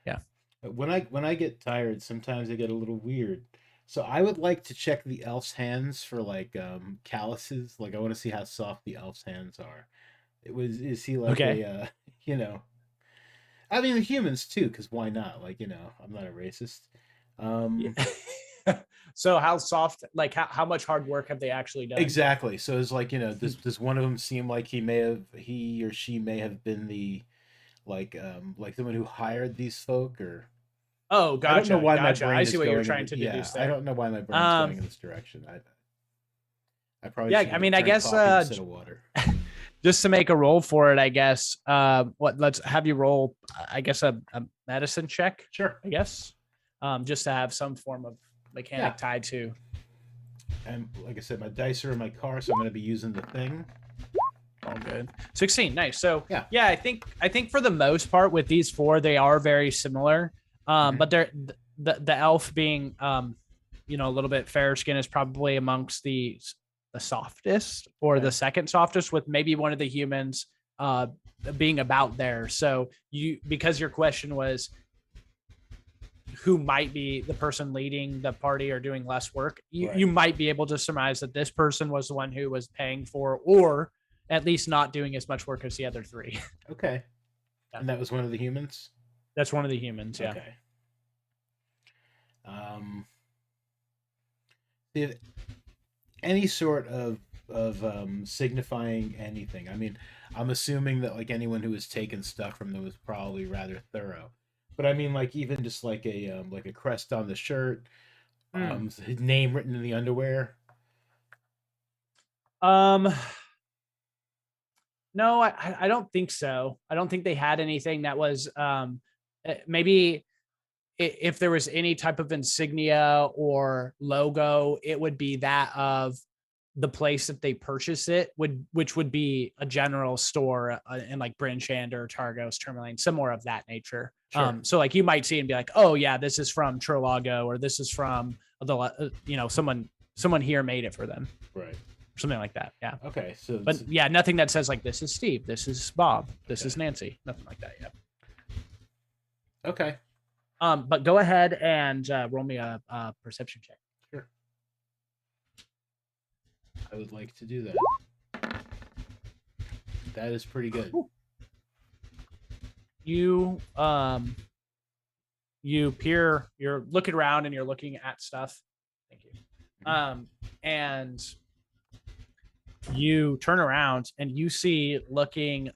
A: Yeah.
B: When I get tired, sometimes I get a little weird. So I would like to check the elf's hands for like calluses. Like I want to see how soft the elf's hands are. Is he like
A: Okay.
B: a you know? I mean the humans too, because why not? Like, you know, I'm not a racist.
A: So how soft, like how much hard work have they actually done?
B: Exactly. So it's like, you know, does one of them seem like he or she may have been the like the one who hired these folk, or
A: Oh, gotcha.
B: I don't know why my
A: gotcha.
B: brain
A: I
B: is
A: see what you're
B: going
A: trying
B: in
A: to
B: the-
A: deduce
B: I
A: there.
B: don't know why my brain's going in this direction. I probably
A: Yeah,
B: should
A: I mean, I
B: drink
A: guess,
B: coffee instead of water.
A: Just to make a roll for it, I guess. Let's have you roll, I guess, a medicine check,
B: Sure.
A: I guess. Just to have some form of mechanic tied to.
B: And like I said, my dice are in my car, so I'm going to be using the thing.
A: All good. 16. Nice. So
B: yeah,
A: I think for the most part with these 4, they are very similar. But they're the elf being you know, a little bit fairer skin is probably amongst the softest or the second softest, with maybe one of the humans being about there. So because your question was who might be the person leading the party or doing less work, you might be able to surmise that this person was the one who was paying for, or at least not doing as much work as the other 3.
B: Okay. Yeah. And that was one of the humans?
A: That's one of the humans, yeah.
B: Okay. if any sort of signifying anything. I mean, I'm assuming that like anyone who has taken stuff from them was probably rather thorough. But I mean, like even just like a crest on the shirt, his name written in the underwear.
A: No, I don't think so. I don't think they had anything that was maybe if there was any type of insignia or logo, it would be that of the place that they purchase it, which would be a general store in like Brinchand or Targos, Tourmaline, somewhere of that nature.
B: Sure.
A: So like you might see and be like, oh yeah, this is from Trelago, or this is from the someone here made it for them,
B: Right.
A: something like that. Yeah.
B: Okay. So,
A: But yeah, nothing that says like this is Steve, this is Bob, this is
B: Okay.
A: Nancy, nothing like that. Yeah.
B: okay.
A: But go ahead and roll me a perception check.
B: Sure. I would like to do that. That is pretty good.
A: You you're looking around and you're looking at stuff. Thank you. And you turn around and you see looking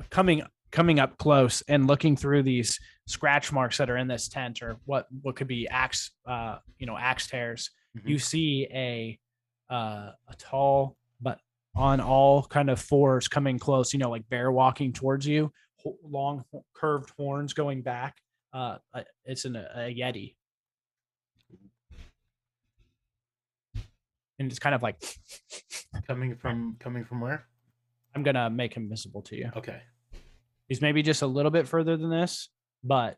A: coming up close and looking through these scratch marks that are in this tent, or what could be axe axe tears.
B: Mhm.
A: You see a tall but on all kind of fours coming close, like bear walking towards you, long curved horns going back. It's a yeti, and it's kind of like
B: Coming from where?
A: I'm gonna make him visible to you.
B: Okay.
A: He's maybe just a little bit further than this, but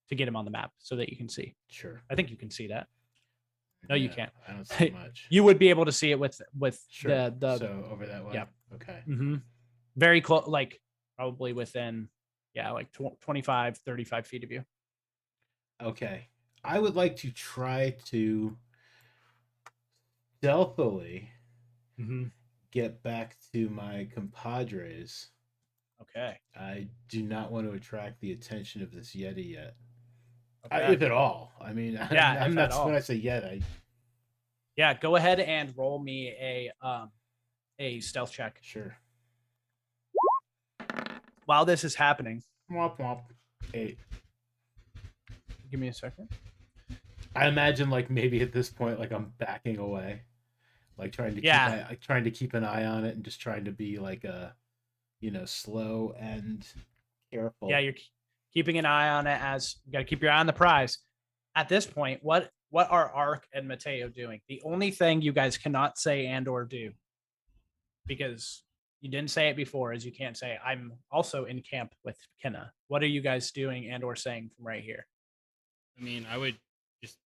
A: to get him on the map so that you can see.
B: Sure.
A: I think you can see that. No, you can't.
B: I don't see much.
A: You would be able to see it with
B: Sure.
A: the
B: So over that way.
A: yeah.
B: Okay.
A: Very close, like probably within like 25, 35 feet of you.
B: Okay. I would like to try to stealthily get back to my compadres.
A: Okay.
B: I do not want to attract the attention of this yeti yet.
A: Okay.
B: If at all. I mean,
A: Yeah,
B: I'm
A: if
B: not
A: at all.
B: when I say yet.
A: Yeah, go ahead and roll me a stealth check.
B: Sure.
A: While this is happening,
B: Womp womp. 8.
A: give me a second.
B: I imagine like maybe at this point like I'm backing away, like trying to keep an eye on it and just trying to be like slow and careful.
A: Yeah, you're keeping an eye on it, as you got to keep your eye on the prize. At this point, what are Ark and Mateo doing? The only thing you guys cannot say and or do, because you didn't say it before, is you can't say I'm also in camp with Kinna. What are you guys doing and or saying from right here?
C: I mean, I would just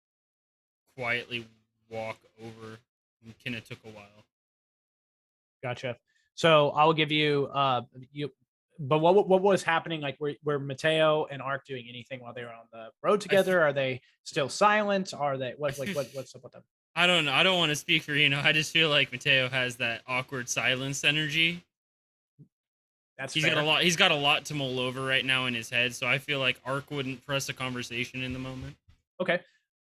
C: quietly walk over. And Kinna took a while.
A: Gotcha. So I'll give you but what was happening? Like were Mateo and Ark doing anything while they were on the road together? Are they still silent? Are they what's up with them?
C: I don't know. I don't want to speak for I just feel like Mateo has that awkward silence energy. He's got a lot to mull over right now in his head, so I feel like Ark wouldn't press a conversation in the moment.
A: Okay.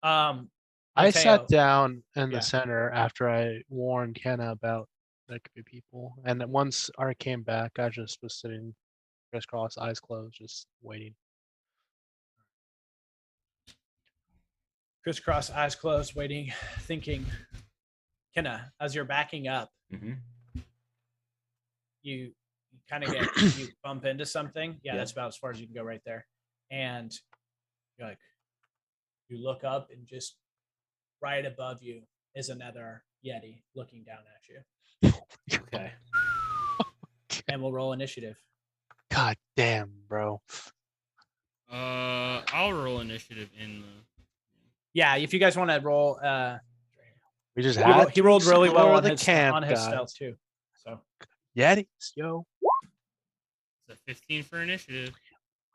D: I sat down in the center after I warned Kinna about there could be people, and then once Ark came back, I just was sitting crisscross, eyes closed, just waiting.
A: Crisscross, eyes closed, waiting, thinking. Kinna, as you're backing up, you kind of you bump into something. Yeah, that's about as far as you can go right there. And you're like, you look up, and just right above you is another yeti looking down at you.
B: Okay.
A: And we'll roll initiative.
D: God damn, bro.
C: I'll roll initiative in the.
A: Yeah, if you guys want to roll,
D: we just
A: he rolled really well on his
D: camp,
A: stealth too. So
D: Yetis, yo.
C: It's a 15 for initiative.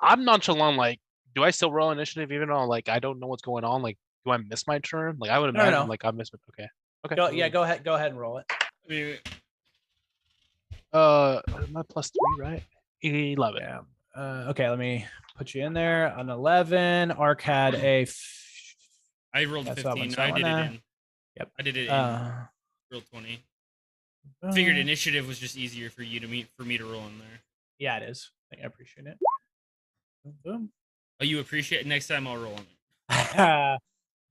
D: I'm nonchalant. Like, do I still roll initiative even though like I don't know what's going on? Like, do I miss my turn? Like, I would imagine like I missed it. Okay.
A: Go ahead and roll it.
C: I mean,
D: my +3, right? 11.
A: Yeah. Okay, let me put you in there. An 11. Ark had a.
C: I rolled
A: That's
C: 15.
A: that
C: I
A: one
C: did
A: there.
C: it in.
A: Yep.
C: I did it in real 20. Figured initiative was just easier for you to for me to roll in there.
A: Yeah, it is. I appreciate it. Boom.
C: Oh, you appreciate it? Next time I'll roll in it.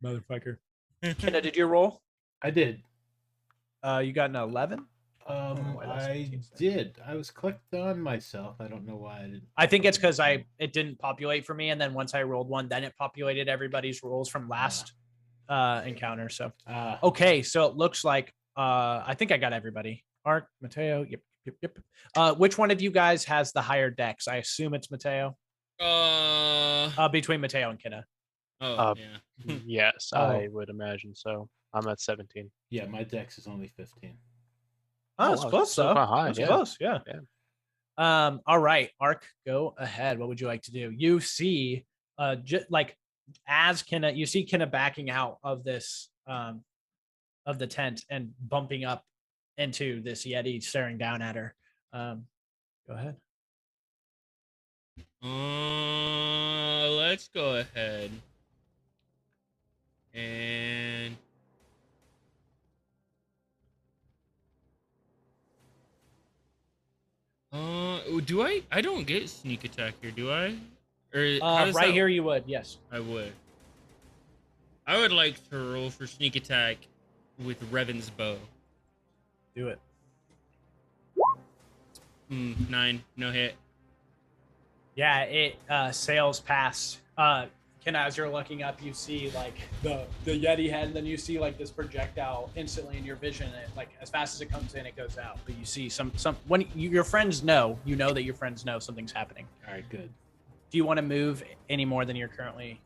A: Motherfucker. Kinna, did you roll?
B: I did.
A: You got an 11?
B: I did. I was clicked on myself. I don't know why I didn't.
A: I think it's because it didn't populate for me, and then once I rolled one, then it populated everybody's rolls from last encounter. So okay, so it looks like I think I got everybody. Ark, Mateo, yep. Which one of you guys has the higher dex? I assume it's Mateo. Between Mateo and Kinna.
C: Oh, yeah.
D: Yes, I would imagine so. I'm at 17.
B: Yeah, my dex is only 15.
A: Oh, it's close though.
D: High,
A: Close, yeah. All right, Ark, go ahead. What would you like to do? You see, as Kinna, you see Kinna backing out of this, of the tent and bumping up into this Yeti, staring down at her. Go ahead.
C: Let's go ahead and do I don't get sneak attack here, do I? Or
A: right here you would, yes.
C: I would. I would like to roll for sneak attack with Revan's bow.
A: Do it.
C: 9, no hit.
A: Yeah, it sails past. Kinna, as you're looking up, you see like the Yeti head, and then you see like this projectile instantly in your vision. It, like as fast as it comes in, it goes out. But you see some when your friends know, you know that your friends know something's happening.
B: All right, good.
A: Do you want to move any more than you're currently,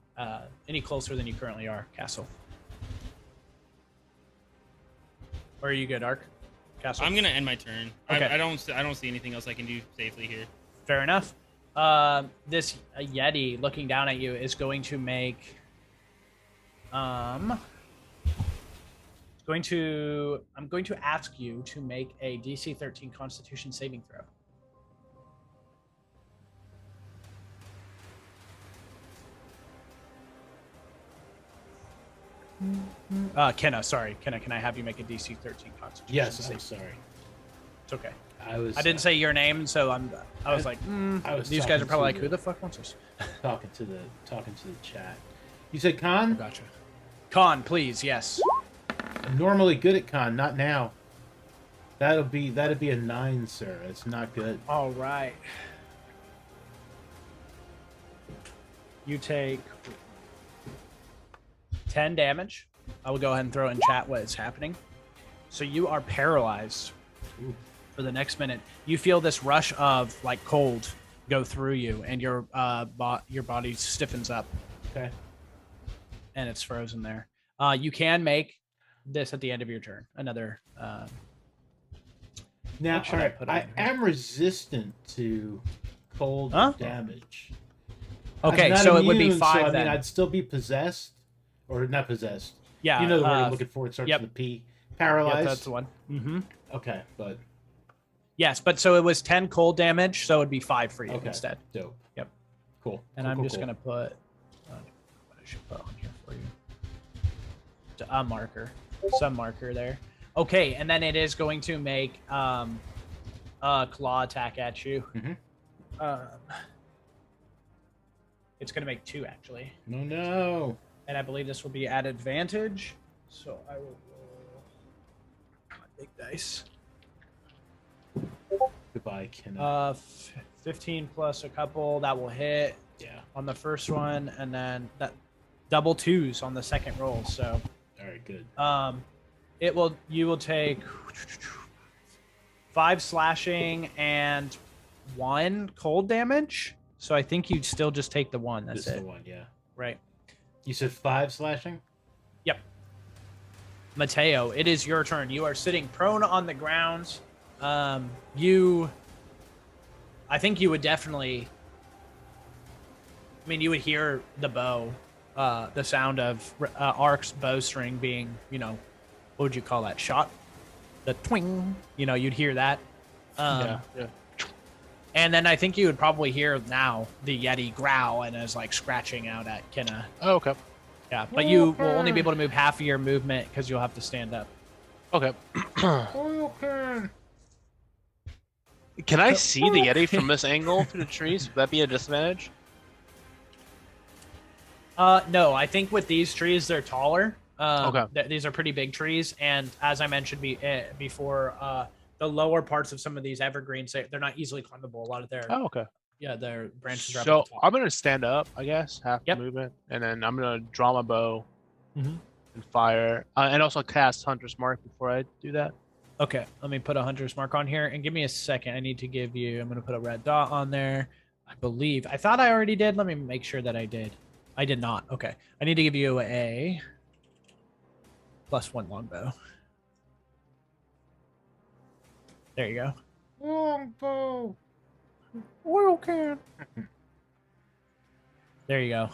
A: any closer than you currently are, Castle? Or are you good, Ark? Castle.
C: I'm gonna end my turn.
A: Okay.
C: I don't see anything else I can do safely here.
A: Fair enough. This Yeti looking down at you is going to make I'm going to ask you to make a DC 13 Constitution saving throw. Kinna, sorry. Kinna, can I have you make a DC 13 Constitution?
B: Yes, I'm sorry.
A: It's okay.
B: I
A: didn't say your name, so I was like, these guys are probably like, who the fuck wants this?
B: Talking to the chat. You said con?
A: Gotcha. Con, please, yes.
B: I'm normally good at con, not now. That'd be a 9, sir. It's not good.
A: All right. You take 10 damage. I will go ahead and throw in chat what is happening. So you are paralyzed.
B: Ooh.
A: For the next minute. You feel this rush of like cold go through you, and your body stiffens up.
B: Okay.
A: And it's frozen there. You can make this at the end of your turn. Another.
B: Now, I am resistant to cold damage.
A: Okay, so it would be 5
B: so,
A: then.
B: I'd still be possessed, or not possessed.
A: Yeah.
B: You know the word I'm looking for. It starts with a P. Paralyzed.
A: Yep, that's the one. Mm-hmm.
B: Okay, but.
A: Yes, but so it was 10 cold damage, so it'd be 5 for you instead.
B: Dope.
A: Yep.
B: Cool.
A: And I'm just gonna put. What I should put on here for you. A marker, some marker there. Okay, and then it is going to make a claw attack at you.
B: Mm-hmm.
A: It's gonna make 2 actually.
B: No.
A: And I believe this will be at advantage. So I will roll my big dice.
B: Goodbye, Kinna.
A: 15 plus a couple, that will hit.
B: Yeah.
A: On the first one, and then that double 2s on the second roll. So.
B: All right, good.
A: You will take 5 slashing and 1 cold damage. So I think you'd still just take the 1. That's
B: just
A: it.
B: The 1, yeah.
A: Right.
B: You said 5 slashing?
A: Yep. Mateo, it is your turn. You are sitting prone on the ground. I think you would definitely. I mean, you would hear the bow, the sound of Ark's bowstring being, what would you call that? Shot? The twing. You'd hear that.
D: Yeah.
A: And then I think you would probably hear now the Yeti growl and is like scratching out at Kinna.
D: Oh, okay.
A: Yeah, but you will only be able to move half of your movement because you'll have to stand up.
D: Okay.
B: Okay.
D: Can I see the Yeti from this angle through the trees? Would that be a disadvantage?
A: No, I think with these trees, they're taller.
D: Okay.
A: These are pretty big trees, and as I mentioned before, the lower parts of some of these evergreens, they're not easily climbable. A lot of their
D: Oh, okay.
A: their branches are up
D: So
A: at the top.
D: I'm gonna stand up, I guess, half
A: Yep.
D: movement, and then I'm gonna draw my bow
A: Mhm.
D: and fire, and also cast Hunter's Mark before I do that.
A: Okay, let me put a hunter's mark on here, and give me a second. I need to give you. I'm going to put a red dot on there. I believe. I thought I already did. Let me make sure that I did. I did not. Okay, I need to give you a +1 longbow. There you go.
B: Longbow.
A: Oil can. There you go.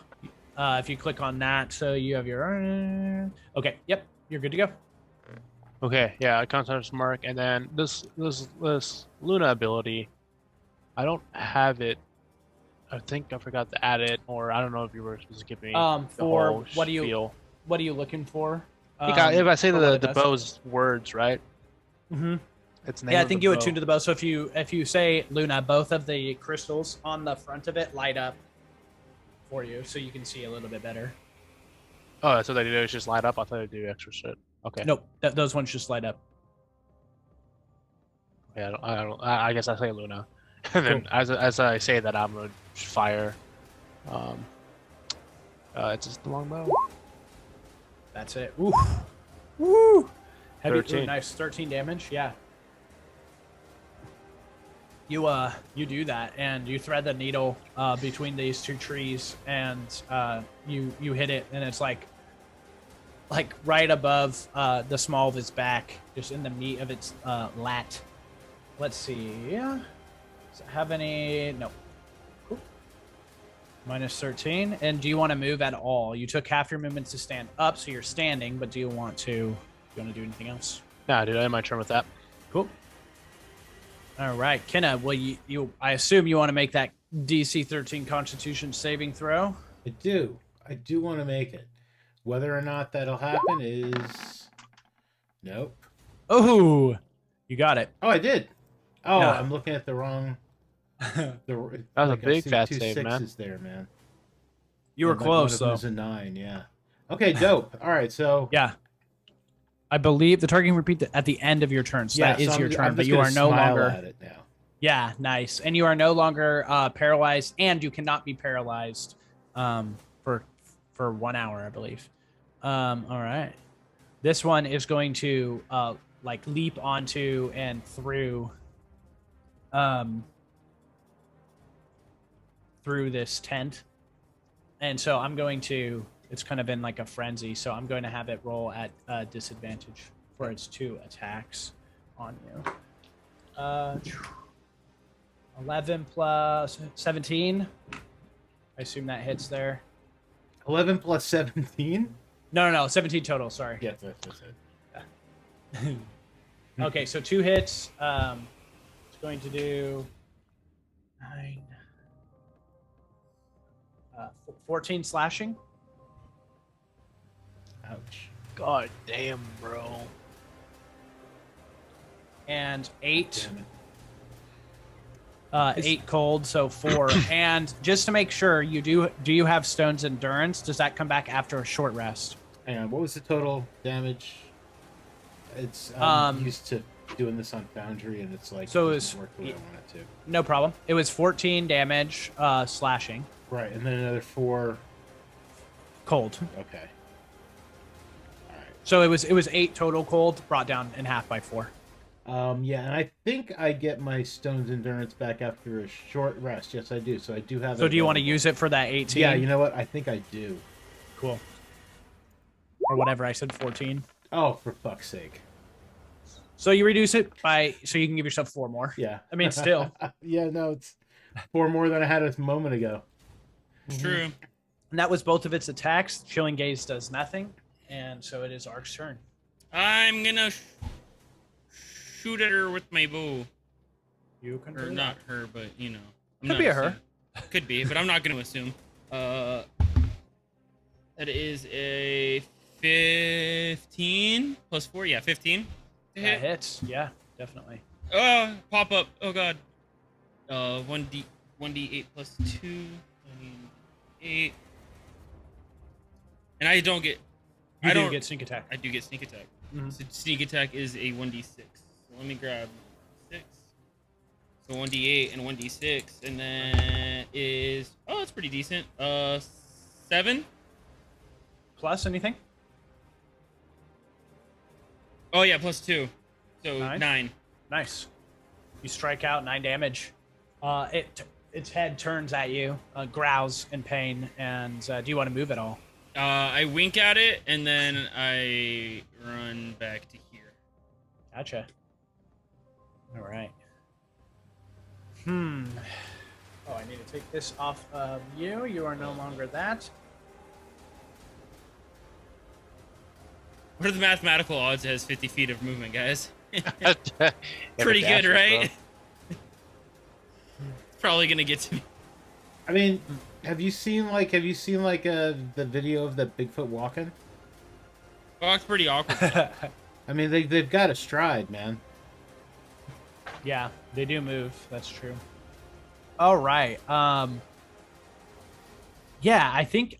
A: If you click on that, so you have your. Okay. Yep. You're good to go.
D: Okay, yeah, I cast Hunter's Mark, and then this Luna ability, I don't have it. I think I forgot to add it, or I don't know if you were supposed to give me the
A: For
D: whole
A: what are you
D: spiel.
A: what are you looking for?
D: If I say
A: for what it
D: the
A: does?
D: bow's words, right?
A: Mm-hmm.
D: It's name
A: Yeah, I
D: of
A: think
D: the
A: you
D: bow.
A: attune to the bow. So if you say Luna, both of the crystals on the front of it light up for you, so you can see a little bit better.
D: Oh, that's what they do. Is just light up. I thought they do extra shit. Okay.
A: Nope, those ones just light up.
D: Yeah, I guess I say Luna, and then as I say that, I'm gonna fire. It's just the longbow.
A: That's it. Ooh, woo! Heavy,
D: 13.
A: nice 13 damage. Yeah. You do that, and you thread the needle between these two trees, and you hit it, and it's like right above the small of its back, just in the meat of its lat. Let's see. Does it have any? No. Cool. -13. And do you want to move at all? You took half your movement to stand up, so you're standing. But do you want to do anything else?
D: Nah, dude, I had my turn with that.
A: Cool. All right, Kinna. Well, you I assume you want to make that DC 13 Constitution saving throw.
B: I do want to make it. Whether or not that'll happen is nope.
A: Oh, you got it.
B: Oh, I did. Oh,
A: Yeah.
B: I'm looking at the wrong.
D: That was a big fat save, man.
B: There, man.
A: You were
B: And,
A: close,
B: one
A: though.
B: of them is a 9. Yeah. Okay, dope. All right, so
A: Yeah. I believe the target can repeat at the end of your turn. So that is
B: so
A: your turn,
B: I'm
A: but
B: just
A: you
B: gonna
A: are no
B: smile
A: longer.
B: at it now.
A: Yeah, nice. And you are no longer paralyzed, and you cannot be paralyzed for 1 hour, I believe. All right. This one is going to like leap onto and through this tent. And so I'm going to, it's kind of in like a frenzy, so I'm going to have it roll at disadvantage for its 2 attacks on you. 11 plus 17. I assume that hits there.
B: 11 plus 17.
A: No, 17 total. Sorry.
B: Yes, that's it.
A: Okay, so 2 hits. It's going to do 9, 14 slashing.
B: Ouch.
D: God damn, bro.
A: And 8.
B: Damn it.
A: 8 cold, so 4. And just to make sure, do you have Stone's Endurance? Does that come back after a short rest?
B: Hang on, what was the total damage? It's used to doing this on Foundry, and it's like
A: so
B: it
A: it's
B: doesn't work the way I want it to.
A: No problem. It was 14 damage slashing.
B: Right, and then another 4
A: Cold.
B: Okay. All right.
A: So it was 8 total cold, brought down in half by 4.
B: Yeah, and I think I get my Stone's Endurance back after a short rest. Yes, I do. So I do have.
A: So do you want to
B: available.
A: use it for that 18?
B: Yeah, you know what? I think I do.
A: Cool. Or whatever I said, 14.
B: Oh, for fuck's sake!
A: So you reduce it by, so you can give yourself 4 more.
B: Yeah.
A: I mean, still.
B: Yeah, no, it's 4 more than I had a moment ago.
C: True.
A: And that was both of its attacks. Chilling Gaze does nothing, and so it is Ark's turn.
C: I'm gonna shoot at her with my bow.
A: You can
C: Or
A: do
C: not her, but you know. I'm
A: Could
C: not
A: be a her.
C: assuming. Could be, but I'm not gonna assume. That is a 15 plus 4. Yeah, 15. To
A: That
C: hit.
A: hits. Yeah, definitely.
C: Oh, pop up. Oh god. 1d8 plus 2. 8. And I don't get.
A: You
C: I
A: do
C: don't
A: get sneak attack.
C: I do get sneak attack.
A: Mhm.
C: So sneak attack is a 1d6. So let me grab 6. So 1d8 and 1d6, and then is it's pretty decent. 7.
A: Plus anything?
C: Oh yeah, plus 2. So
A: Nice.
C: 9.
A: Nice. You strike out 9 damage. Its head turns at you, growls in pain, and do you want to move at all?
C: I wink at it, and then I run back to here.
A: Gotcha. All right. Oh, I need to take this off of you. You are no longer that.
C: What are the mathematical odds it has 50 feet of movement, guys?
D: Yeah,
C: Pretty
D: the
C: good,
D: dashes,
C: right? It's probably gonna get to me.
B: I mean, have you seen the video of the Bigfoot walking?
C: Oh, it's pretty awkward.
B: I mean, they've got a stride, man.
A: Yeah, they do move. That's true. All right. Yeah, I think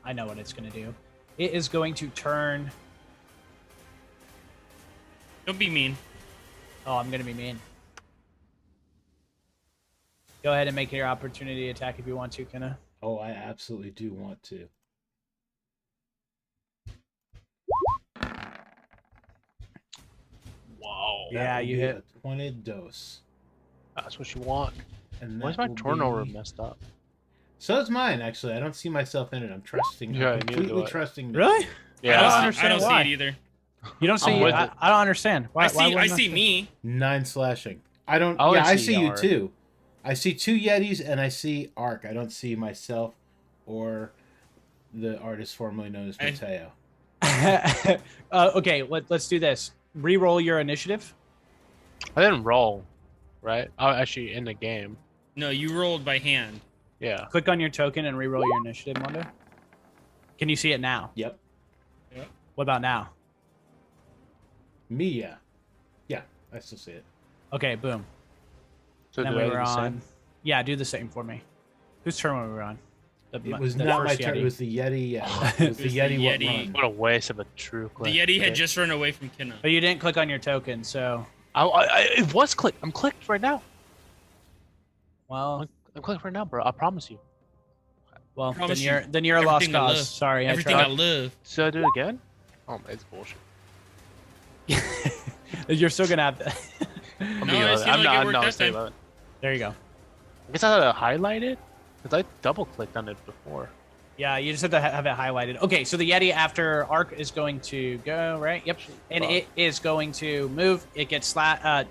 A: I know what it's going to do. It is going to turn.
C: Don't be mean.
A: Oh, I'm going to be mean. Go ahead and make your opportunity attack if you want to, Kinna.
B: Oh, I absolutely do want to.
D: Wow.
A: Yeah,
B: That will
A: you
B: be
A: hit.
B: a 20 dose.
D: That's what you want.
B: And
D: Why is
B: that
D: my
B: will
D: turnover
B: be-
D: messed up?
B: So is mine, actually. I don't see myself in it. I'm trusting.
D: Yeah,
B: I'm
D: neither do
B: completely
D: I.
B: trusting.
A: Really?
D: Yeah.
A: don't
C: I
A: understand
C: don't see
A: why.
C: it either.
A: You don't see.
D: with
A: I
D: it.
A: don't understand. Why,
C: I
A: why
C: see
A: wouldn't
C: me.
B: 9 slashing. I don't.
D: I only
B: Yeah, I
D: see
B: see you
D: Arc.
B: too. I see 2 Yetis and I see Arc. I don't see myself or the artist formerly known as Mateo.
A: Okay, let's do this. Reroll your initiative.
D: I didn't roll, right? Oh, actually, in the game.
C: No, you rolled by hand.
D: Yeah.
A: Click on your token and reroll your initiative, Mondo. Can you see it now?
B: Yep.
A: What about now?
B: Me, yeah. Yeah, I still see it.
A: Okay, boom.
D: So
A: Then
D: do
A: we
D: I do
A: were
D: the same?
A: on. Yeah, do the same for me. Whose turn were we on?
B: It was
A: the
B: not my
A: first
B: turn.
A: Yeti.
B: It was the Yeti. Yeah, it was the
C: was the
B: Yeti. What
C: Yeti.
B: run?
D: What a waste of a true click.
C: The Yeti had
D: Okay.
C: just run away from Kinna.
A: But you didn't click on your token, so
D: It was clicked. I'm clicked right now.
A: well,
D: I'm clicked right now, bro. I promise you.
A: then
C: promise
A: you're a lost
C: everything I
A: cause.
C: love.
A: Sorry,
C: Everything
A: I
C: I
A: tried.
C: love.
D: Should I do it again? Oh, it's bullshit.
A: You're still gonna have to.
D: I'm
C: No,
D: being
C: it
D: honest.
C: seemed
D: I'm
C: like
D: not.
C: it
D: I'm
C: worked
D: not
C: that
D: saying
C: time.
D: about it.
A: There you go.
D: I guess I had to highlight it because I double clicked on it before.
A: Yeah, you just have to have it highlighted. Okay, so the Yeti after Arc is going to go, right? Yep. And
D: Fuck.
A: it is going to move. It gets by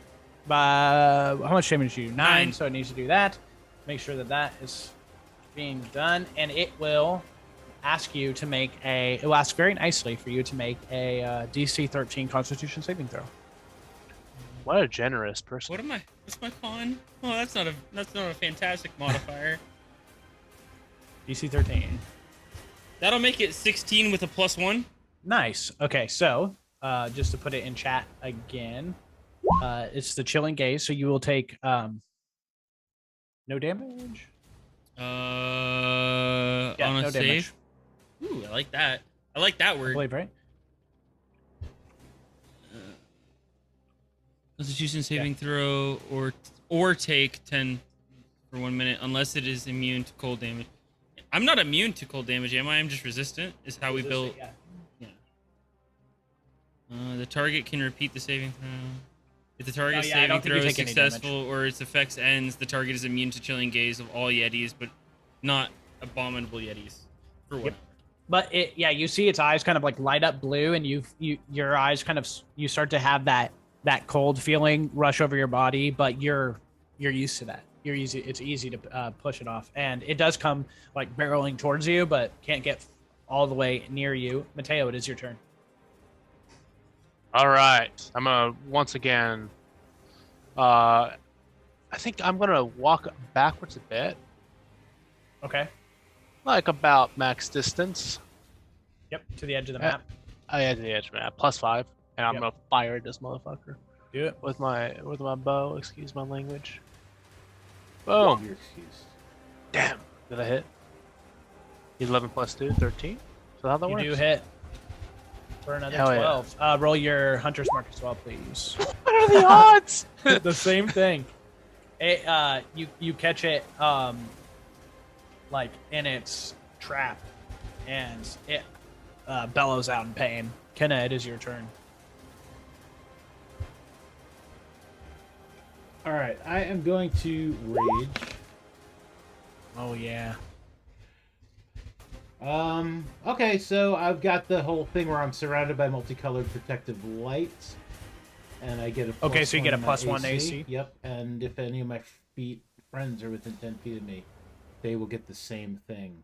A: how much damage do you? 9,
C: 9.
A: so it needs to do that. Make sure that that is being done. And it will ask you to make it will ask very nicely for you to make a DC 13 Constitution saving throw.
D: What a generous person.
C: What am I? What's my con? Oh, that's not a fantastic modifier.
A: DC 13.
C: That'll make it 16 with a +1.
A: Nice. Okay, so just to put it in chat again, it's the chilling gaze. So you will take no damage.
C: On a
A: no
C: save.
A: damage.
C: Ooh, I like that. I like that
A: I
C: word.
A: believe, right?
C: Constitution saving throw or take 10 for 1 minute unless it is immune to cold damage. I'm not immune to cold damage, am I? I'm just resistant. Is how we built.
A: Yeah.
C: The target can repeat the saving throw. If the target's
A: Oh, yeah, I don't
C: saving
A: think you
C: throw is
A: take any damage.
C: successful or its effects ends, the target is immune to chilling gaze of all Yetis, but not abominable Yetis. For what?
A: But you see its eyes kind of like light up blue, and your eyes kind of you start to have that cold feeling rush over your body, but you're used to that. It's easy to push it off, and it does come like barreling towards you, but can't get all the way near you. Mateo, it is your turn.
D: All right, I'm gonna once again. I think I'm gonna walk backwards a bit.
A: Okay.
D: Like about max distance.
A: Yep, to the edge of the
D: Uh,
A: map.
D: I had the edge map +5, and I'm
A: Yep.
D: gonna fire this motherfucker
A: Do it.
D: with my bow. Excuse my language. Boom!
B: You're excused.
D: Damn. Did I hit? 11 + 2, 13. So how that
A: You
D: works?
A: do hit for another
D: Hell yeah.
A: 12. Roll your hunter's mark as well, please.
D: What are the odds?
A: The same thing. It, you catch it like in its trap, and it bellows out in pain. Kinna, it is your turn.
B: All right, I am going to rage.
A: Oh yeah.
B: Okay, so I've got the whole thing where I'm surrounded by multicolored protective lights, and I get a
A: Okay, so you get a
B: +1
A: +1 AC.
B: Yep, and if any of my friends are within 10 feet of me, they will get the same thing.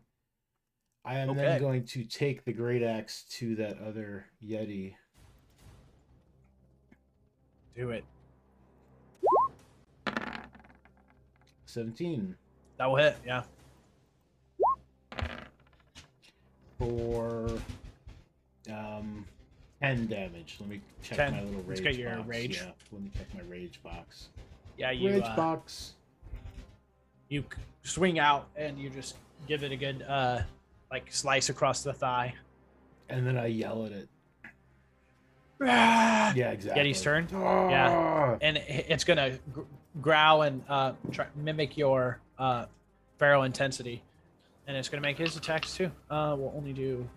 B: I am then
A: Okay.
B: going to take the great axe to that other Yeti.
A: Do it.
B: 17
A: That will hit. Yeah.
B: for 10 damage. Let me check
A: 10.
B: my little rage
A: Let's get your
B: box.
A: rage.
B: Yeah, let me check my rage box.
A: Yeah. You
B: Rage box.
A: you swing out and you just give it a good like slice across the thigh.
B: And then I yell at it.
A: Yeah.
B: Yeah, exactly.
A: Yeti's turn.
B: Yeah.
A: And it's gonna growl and mimic your feral intensity, and it's gonna make his attacks too. We'll only do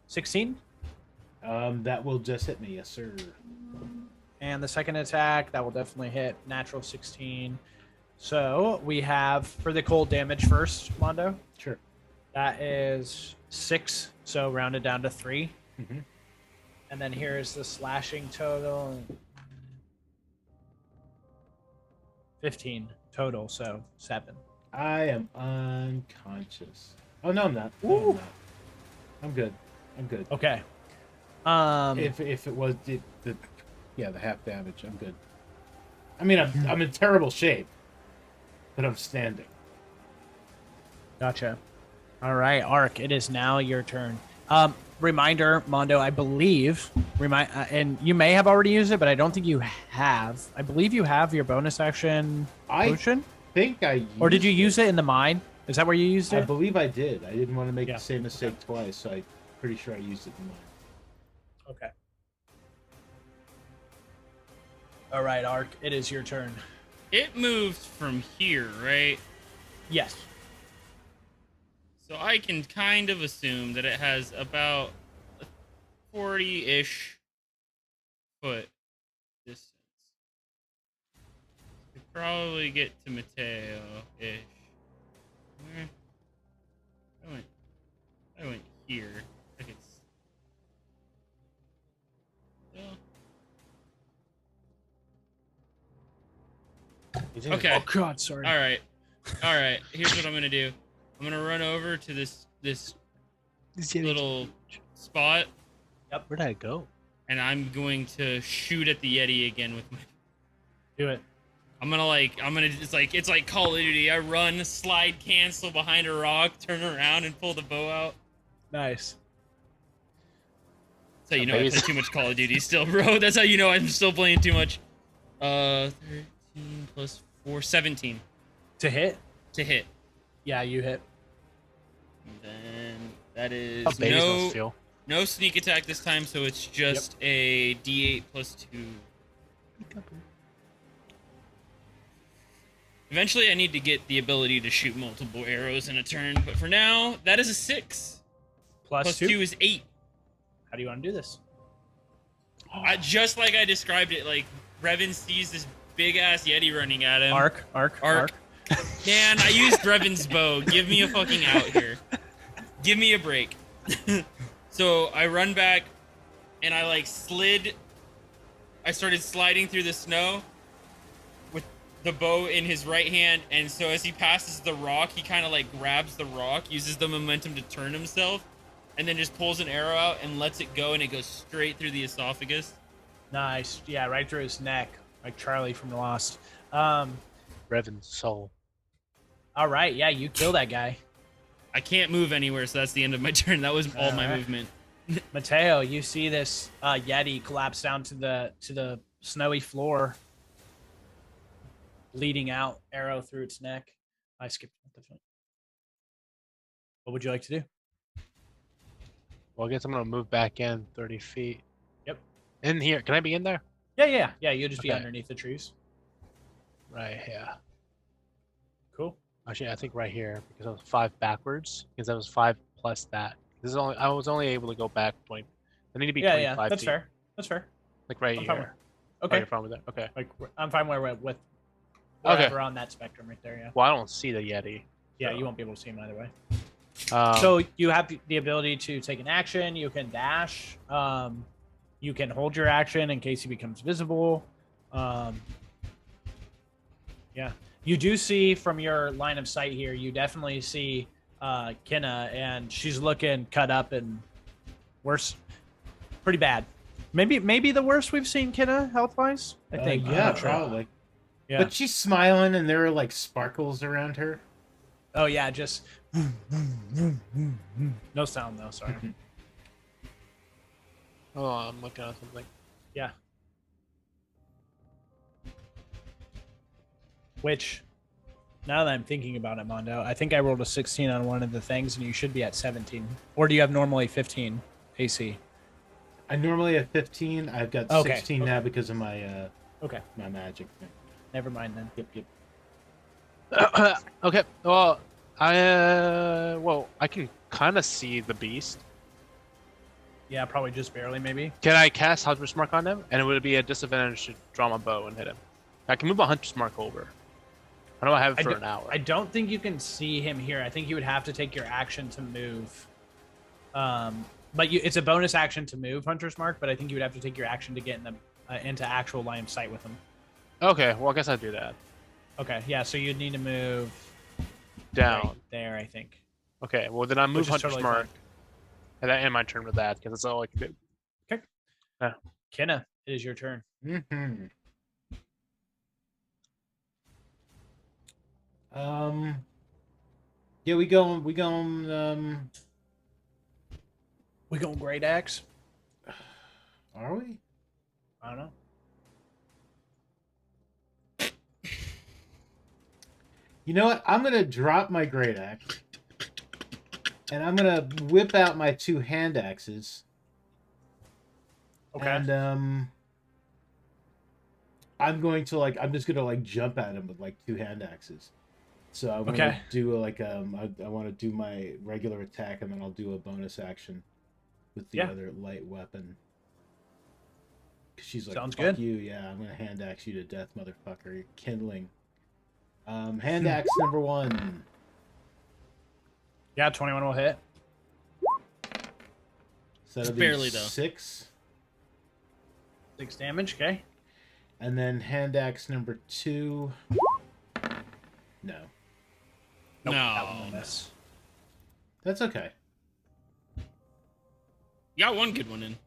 A: 16,
B: That will just hit me, yes, sir.
A: and the second attack that will definitely hit. Natural 16. So we have for the cold damage first, Mondo.
B: Sure.
A: That is 6, so rounded down to 3.
B: Mhm.
A: And then here is the slashing total. 15 total, so 7.
B: I am unconscious. Oh no, I'm not. No, I'm not. I'm good. I'm good.
A: Okay.
B: If it was the half damage, I'm good. I mean, I'm in terrible shape, but I'm standing.
A: Gotcha. All right, Ark, it is now your turn. Reminder, Mondo, I believe, and you may have already used it, but I don't think you have. I believe you have your bonus action potion?
B: I think I used
A: Or did you use it in the mine? Is that where you used
B: I
A: it?
B: believe I did. I didn't want to make
A: Yeah.
B: the same mistake twice, so I'm pretty sure I used it in mine.
A: Okay. All right, Ark, it is your turn.
C: It moved from here, right?
A: Yes.
C: So I can kind of assume that it has about a 40-ish foot distance. Could probably get to Mateo-ish. I went here. I could. Still. Okay.
A: Oh God, sorry.
C: All right. Here's what I'm gonna do. I'm gonna run over to this little spot,
D: Where'd I go?
C: and I'm going to shoot at the Yeti again with my.
A: Do it.
C: It's like Call of Duty. I run, slide, cancel behind a rock, turn around, and pull the bow out.
A: Nice.
C: That's how you know I play too much Call of Duty still, bro. That's how you know I'm still playing too much. 13 plus 4, 17
A: To hit?
C: to hit.
A: Yeah, you hit.
C: And then that is
D: How babies must feel.
C: no sneak attack this time, so it's just a D8 plus 2. Eventually, I need to get the ability to shoot multiple arrows in a turn, but for now, that is a 6. Plus 2 is 8.
A: How do you want to do this?
C: Just like I described it, like Revan sees this big ass Yeti running at him.
A: Ark.
C: Man, I used Revan's bow. Give me a fucking out here. Give me a break. So I run back, and I slid. I started sliding through the snow with the bow in his right hand, and so as he passes the rock, he kind of grabs the rock, uses the momentum to turn himself, and then just pulls an arrow out and lets it go, and it goes straight through the esophagus.
A: Nice. Yeah, right through his neck, like Charlie from The Lost.
D: Revan's soul.
A: All right, yeah, you kill that guy.
C: I can't move anywhere, so that's the end of my turn. That was all my
A: Alright.
C: movement.
A: Mateo, you see this Yeti collapse down to the snowy floor, bleeding out, arrow through its neck. I skipped the front. What would you like to do?
D: Well, I guess I'm gonna move back in 30 feet.
A: Yep.
D: In here. Can I be in there?
A: Yeah. You'll just be
D: Okay.
A: underneath the trees.
D: Right, yeah.
A: Cool.
D: Actually, I think right here, because I was 5 backwards, because I was 5 plus that. This is only I was only able to go back 20. I need to be 25
A: That's
D: feet.
A: fair. That's fair.
D: Like right
A: I'm fine
D: here. Oh,
A: Okay.
D: you're fine with that? Okay.
A: Like I'm fine with
D: Okay.
A: wherever on that spectrum right there. Yeah.
D: Well, I don't see the Yeti.
A: Yeah,
D: so,
A: you won't be able to see him either way.
D: So
A: So you have the ability to take an action. You can dash. You can hold your action in case he becomes visible. Yeah, you do see from your line of sight here. You definitely see Kinna, and she's looking cut up and worse, pretty bad. Maybe the worst we've seen Kinna health wise. I think. I'm
B: Yeah,
A: not sure.
B: probably.
A: Yeah.
B: But she's smiling, and there are like sparkles around her.
A: Oh yeah, just no sound though. Sorry.
D: oh, I'm looking at something.
A: Yeah. Which, now that I'm thinking about it, Mondo, I think I rolled a 16 on one of the things, and you should be at 17. Or do you have normally 15 AC?
B: I normally have 15. I've got
A: Okay,
B: 16 now because of my
A: Okay,
B: my magic thing.
A: never mind then.
B: Yep.
D: Okay. Well, I can kind of see the beast.
A: Yeah, probably just barely, maybe.
D: Can I cast Hunter's Mark on him? And it would be a disadvantage to draw my bow and hit him. I can move a Hunter's Mark over. I know I have it for an hour.
A: I don't think you can see him here. I think you would have to take your action to move. But it's a bonus action to move Hunter's Mark, but I think you would have to take your action to get in the into actual line of sight with him.
D: Okay, well I guess I'd do that.
A: Okay, yeah, so you'd need to move
D: Down.
A: right there, I think.
D: Okay, well then I move
A: Which is
D: Hunter's
A: totally
D: Mark.
A: fine.
D: And I end my turn with that, because that's all I can do.
A: Kinna, it is your turn.
B: Mm-hmm. Yeah, we going.
A: We going great axe?
B: Are we?
A: I don't know.
B: You know what? I'm gonna drop my great axe, and I'm gonna whip out my 2 hand axes.
A: Okay.
B: And I'm going to I'm just gonna jump at him with 2 hand axes. So I'm gonna do I want to do my regular attack, and then I'll do a bonus action with the other light weapon. 'Cause she's like,
A: sounds
B: fuck
A: good.
B: you, yeah, I'm gonna hand axe you to death, motherfucker. You're kindling. Hand axe number 1.
A: Yeah, 21 will hit.
B: So that'll be
C: barely, though.
B: 6.
A: 6 damage, okay.
B: And then hand axe number 2. No.
A: Nope,
C: No.
A: that one will miss.
B: That's okay.
C: You got one good one in.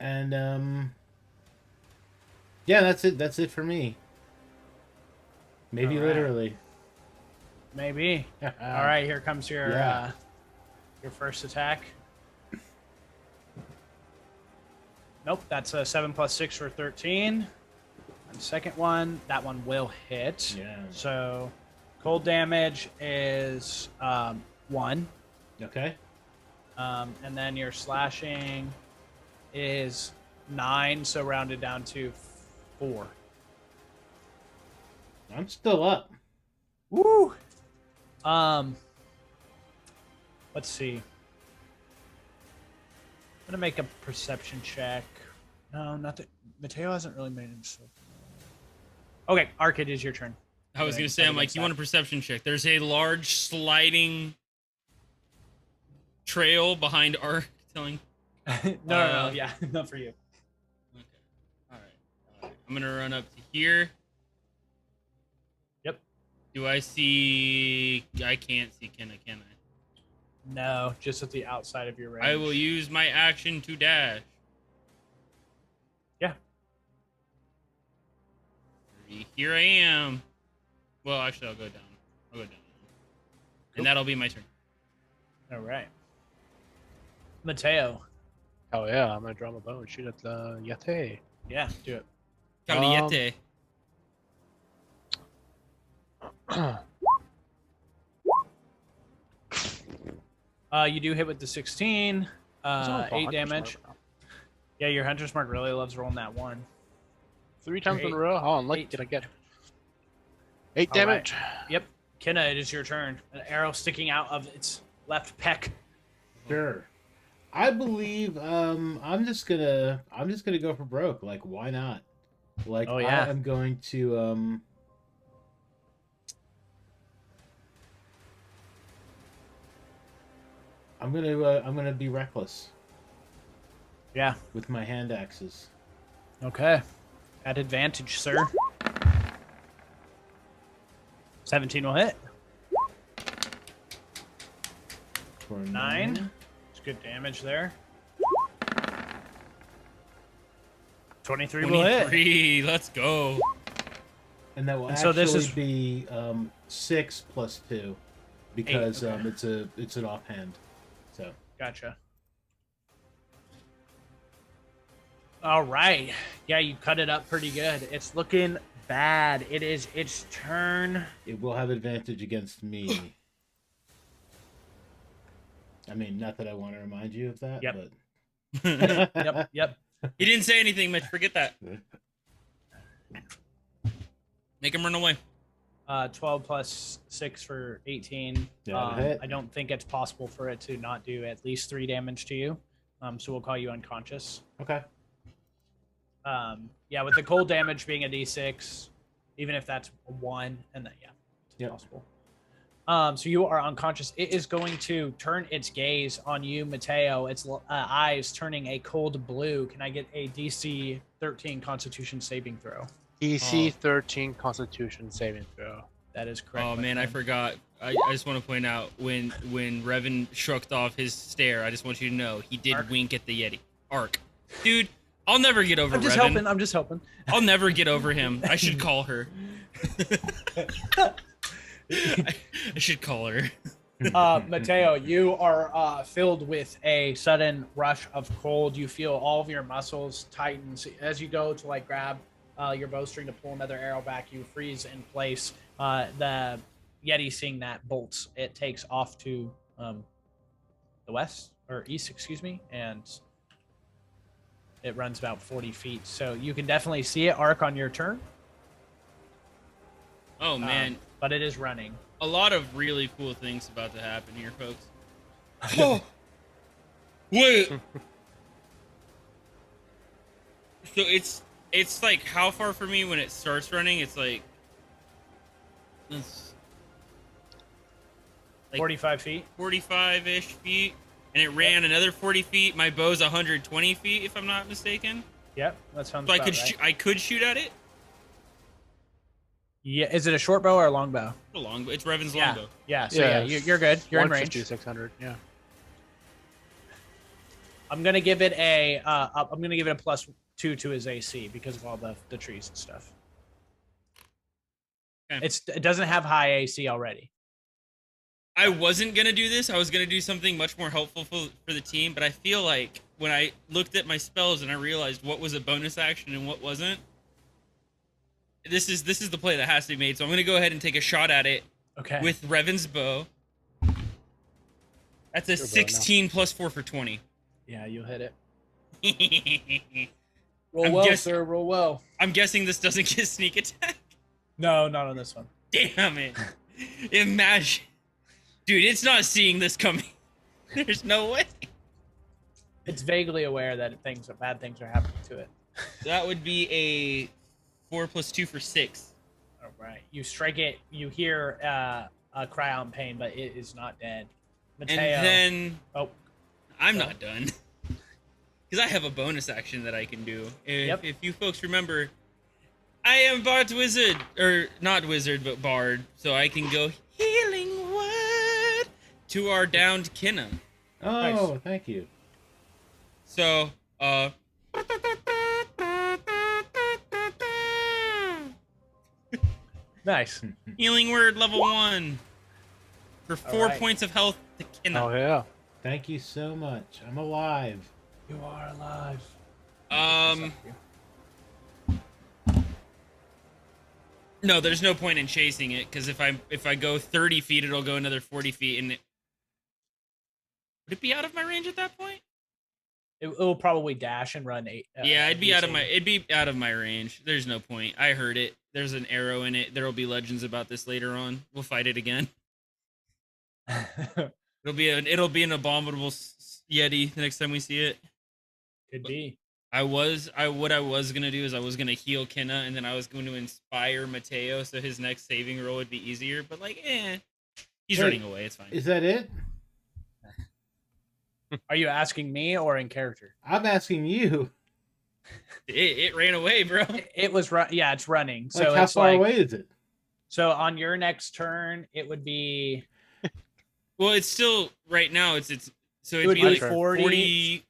B: And yeah, that's it for me. Maybe
A: All right.
B: literally.
A: Maybe. All right, here comes your first attack. Nope, that's a 7 + 6 for 13. And second one, that one will hit.
B: Yeah.
A: So cold damage is 1.
B: Okay.
A: And then your slashing is 9, so rounded down to 4.
B: I'm still up.
A: Woo! Let's see. I'm gonna make a perception check. No, nothing. Mateo hasn't really made himself. Okay, Ark, it is your turn.
C: I was gonna say, I'm like, you want a perception check? There's a large sliding trail behind Ark telling.
A: No, yeah, not for you.
C: Okay. All right. I'm gonna run up to here.
A: Yep.
C: Do I see? I can't see Kinna, can I?
A: No, just at the outside of your range.
C: I will use my action to dash.
A: Yeah.
C: Here I am. Well, actually, I'll go down. And that'll be my turn.
A: All right. Mateo.
D: Oh yeah, I'm gonna draw my bow and shoot at the Yeti.
A: Yeah, do it.
C: Caliente.
A: You do hit with the 16. 8 damage. Yeah, your Hunter's Mark really loves rolling that one.
D: 3 times in a row. How unlucky did I get? 8
A: All
D: damage.
A: Right. Yep. Kinna, it is your turn. An arrow sticking out of its left peck.
B: Sure. I believe I'm just gonna go for broke. Like, why not? Like,
A: Oh, yeah.
B: I am going to I'm gonna be reckless
A: Yeah.
B: with my hand axes.
A: Okay. At advantage, sir. 17 will hit.
B: For
A: 9. It's good damage there. 23 will hit.
C: 23. Let's go.
B: And that will
A: And
B: actually
A: so this is-
B: be 6 plus 2 because
A: 8, okay.
B: it's an offhand. So
A: Gotcha. All right. Yeah, you cut it up pretty good. It's looking bad. It is its turn.
B: it will have advantage against me. I mean, not that I want to remind you of that,
A: Yep.
B: but
A: Yep.
C: He didn't say anything, Mitch. Forget that. Make him run away.
A: 12 plus 6 for 18.
B: Yeah, hit.
A: I don't think it's possible for it to not do at least 3 damage to you. So we'll call you unconscious.
B: Okay.
A: Yeah, with the cold damage being a d6, even if that's a 1, and then it's
B: Yep.
A: possible. So you are unconscious. It is going to turn its gaze on you, Mateo. Its eyes turning a cold blue. Can I get a DC 13 Constitution saving throw?
D: DC 13 Constitution saving throw.
A: That is correct.
C: Oh
A: my
C: man, I
A: friend.
C: forgot. I just want to point out when Revan shrugged off his stare. I just want you to know he did
A: Arc.
C: wink at the Yeti. Arc, dude. I'll never get over
A: I'm just
C: Revan.
A: helping. I'm just helping.
C: I'll never get over him. I should call her. I should call her.
A: Mateo, you are filled with a sudden rush of cold. You feel all of your muscles tighten. So as you go to like grab your bowstring to pull another arrow back, you freeze in place. The Yeti, seeing that, bolts. It takes off to the west or east, excuse me, and it runs about 40 feet. So you can definitely see it arc on your turn.
C: Oh man,
A: But it is running.
C: a lot of really cool things about to happen here, folks. Oh, wait. So it's like how far for me when it starts running? It's like
A: 45 feet.
C: 45-ish feet, and it ran another 40 feet. My bow's 120 feet, if I'm not mistaken.
A: Yep, that sounds
C: So
A: about right.
C: I could shoot at it.
A: Yeah, is it a short bow or a long bow?
C: A longbow. It's Revan's
A: Yeah.
C: longbow.
A: Yeah, so yeah, you're good. You're in range.
D: 600. Yeah.
A: I'm gonna give it a +2 to his AC because of all the trees and stuff.
C: Okay.
A: It doesn't have high AC already.
C: I wasn't gonna do this. I was gonna do something much more helpful for the team, but I feel like when I looked at my spells and I realized what was a bonus action and what wasn't, this is the play that has to be made. So I'm gonna go ahead and take a shot at it.
A: Okay.
C: With Revan's bow. That's a 16 plus 4 for 20.
A: Yeah, you'll hit it.
C: I'm
A: Roll well,
C: guess-
A: sir. Roll well.
C: guessing this doesn't get sneak attack.
A: No, not on this one.
C: Damn it. Imagine. Dude, it's not seeing this coming. There's no way.
A: It's vaguely aware that bad things are happening to it.
C: That would be a 4 plus 2 for 6.
A: All right. You strike it. You hear a cry out in pain, but it is not dead. Mateo.
C: And then
A: Oh,
C: I'm not done. Because I have a bonus action that I can do. If you folks remember, I am Bard's Wizard. Or not Wizard, but Bard. So I can go healing word to our downed Kinna.
B: Oh,
A: Nice.
B: thank you.
C: So,
A: Nice.
C: Healing word level 1 for 4
A: right.
C: points of health to Kinna.
D: Oh yeah.
B: Thank you so much. I'm alive.
A: You are alive.
C: No, there's no point in chasing it because if I go 30 feet, it'll go another 40 feet, and would it be out of my range at that point?
A: It will probably dash and run 8.
C: Yeah, it'd be out of my range. There's no point. I heard it. There's an arrow in it. There'll be legends about this later on. We'll fight it again. It'll be an abominable yeti the next time we see it.
A: Could be.
C: What I was gonna do is I was gonna heal Kinna, and then I was going to inspire Mateo so his next saving roll would be easier. But he's running away. It's fine.
B: Is that it?
A: Are you asking me or in character?
B: I'm asking you.
C: It ran away, bro.
A: It was yeah, it's running. So
B: Like, how
A: it's
B: far away is it?
A: So on your next turn, it would be.
C: Well, it's still right now. It'd
A: would
C: be
A: be
C: like
A: 40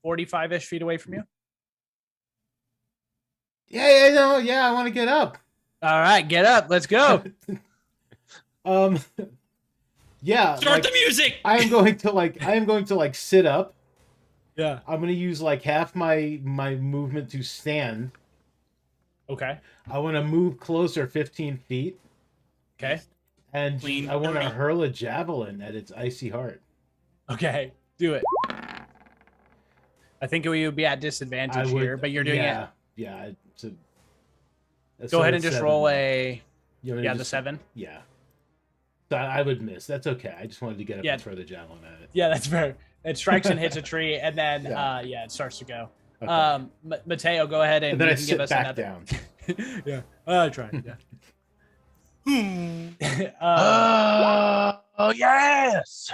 A: 45-ish feet away from you.
B: Yeah, I want to get up.
A: All right, get up. Let's go.
B: Yeah.
C: Start the music.
B: I am going to sit up.
A: Yeah.
B: I'm going to use like half my movement to stand.
A: Okay.
B: I want to move closer 15 feet.
A: Okay.
B: And
C: Clean
B: I want to
C: 30.
B: hurl a javelin at its icy heart.
A: Okay. Do it. I think we would be at disadvantage here, but you're doing it.
B: Yeah.
A: Go ahead and just roll the
B: 7.
A: 7.
B: Yeah. So I would miss. That's okay. I just wanted to get up and throw the javelin at it.
A: Yeah, that's fair. It strikes and hits a tree, and then it starts to go.
B: Okay.
A: Mateo, go ahead and
B: then
A: you
B: I
A: can
B: sit
A: give us
B: back
A: another.
B: down.
A: Yeah, I tried. Yeah.
D: Oh yes.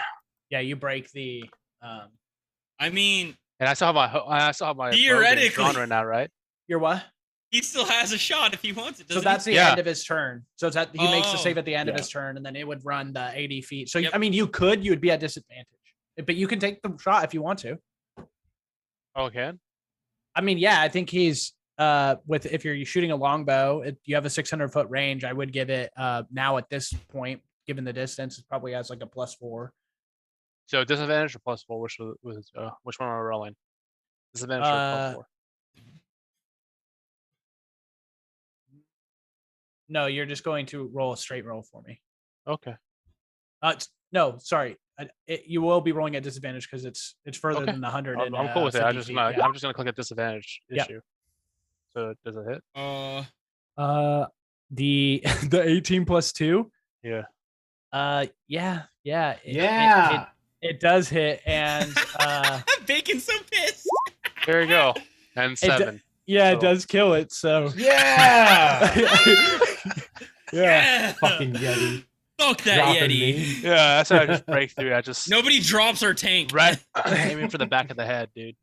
A: Yeah, you break the.
C: I mean,
D: And I still have my
C: Theoretically.
D: bow drawn right now, right?
A: Your what?
C: he still has a shot if he wants it.
A: So
C: Doesn't
A: that's the
D: Yeah.
A: end of his turn. So it's he makes the
C: Oh.
A: save at the end of
B: Yeah.
A: his turn, and then it would run the 80 feet. So
C: Yep.
A: I mean, you would be at disadvantage, but you can take the shot if you want to.
D: Okay.
A: I mean, yeah, I think he's if you're shooting a longbow, you have a 600-foot range. I would give it now at this point, given the distance, it probably has like a +4.
D: So disadvantage or +4? Which one am I rolling? Disadvantage or +4?
A: No, you're just going to roll a straight roll for me.
D: Okay.
A: No, sorry. You will be rolling at disadvantage because it's further
D: Okay.
A: than the 100.
D: I'm cool with it. I'm just
A: yeah.
D: gonna click a disadvantage
A: Yeah.
D: issue. So does it hit?
A: The 18 plus 2.
D: Yeah.
A: Yeah.
B: Yeah.
A: It does hit, and
C: Bacon's so pissed.
D: There you go. And 7.
A: yeah,
D: So-
A: it does kill it. So
B: Yeah.
A: yeah.
B: Fucking Yeti.
C: Fuck that
B: Dropping
C: Yeti.
B: me.
D: Yeah, that's how I just break through. I just
C: Nobody drops our tank.
D: right aiming for the back of the head, dude.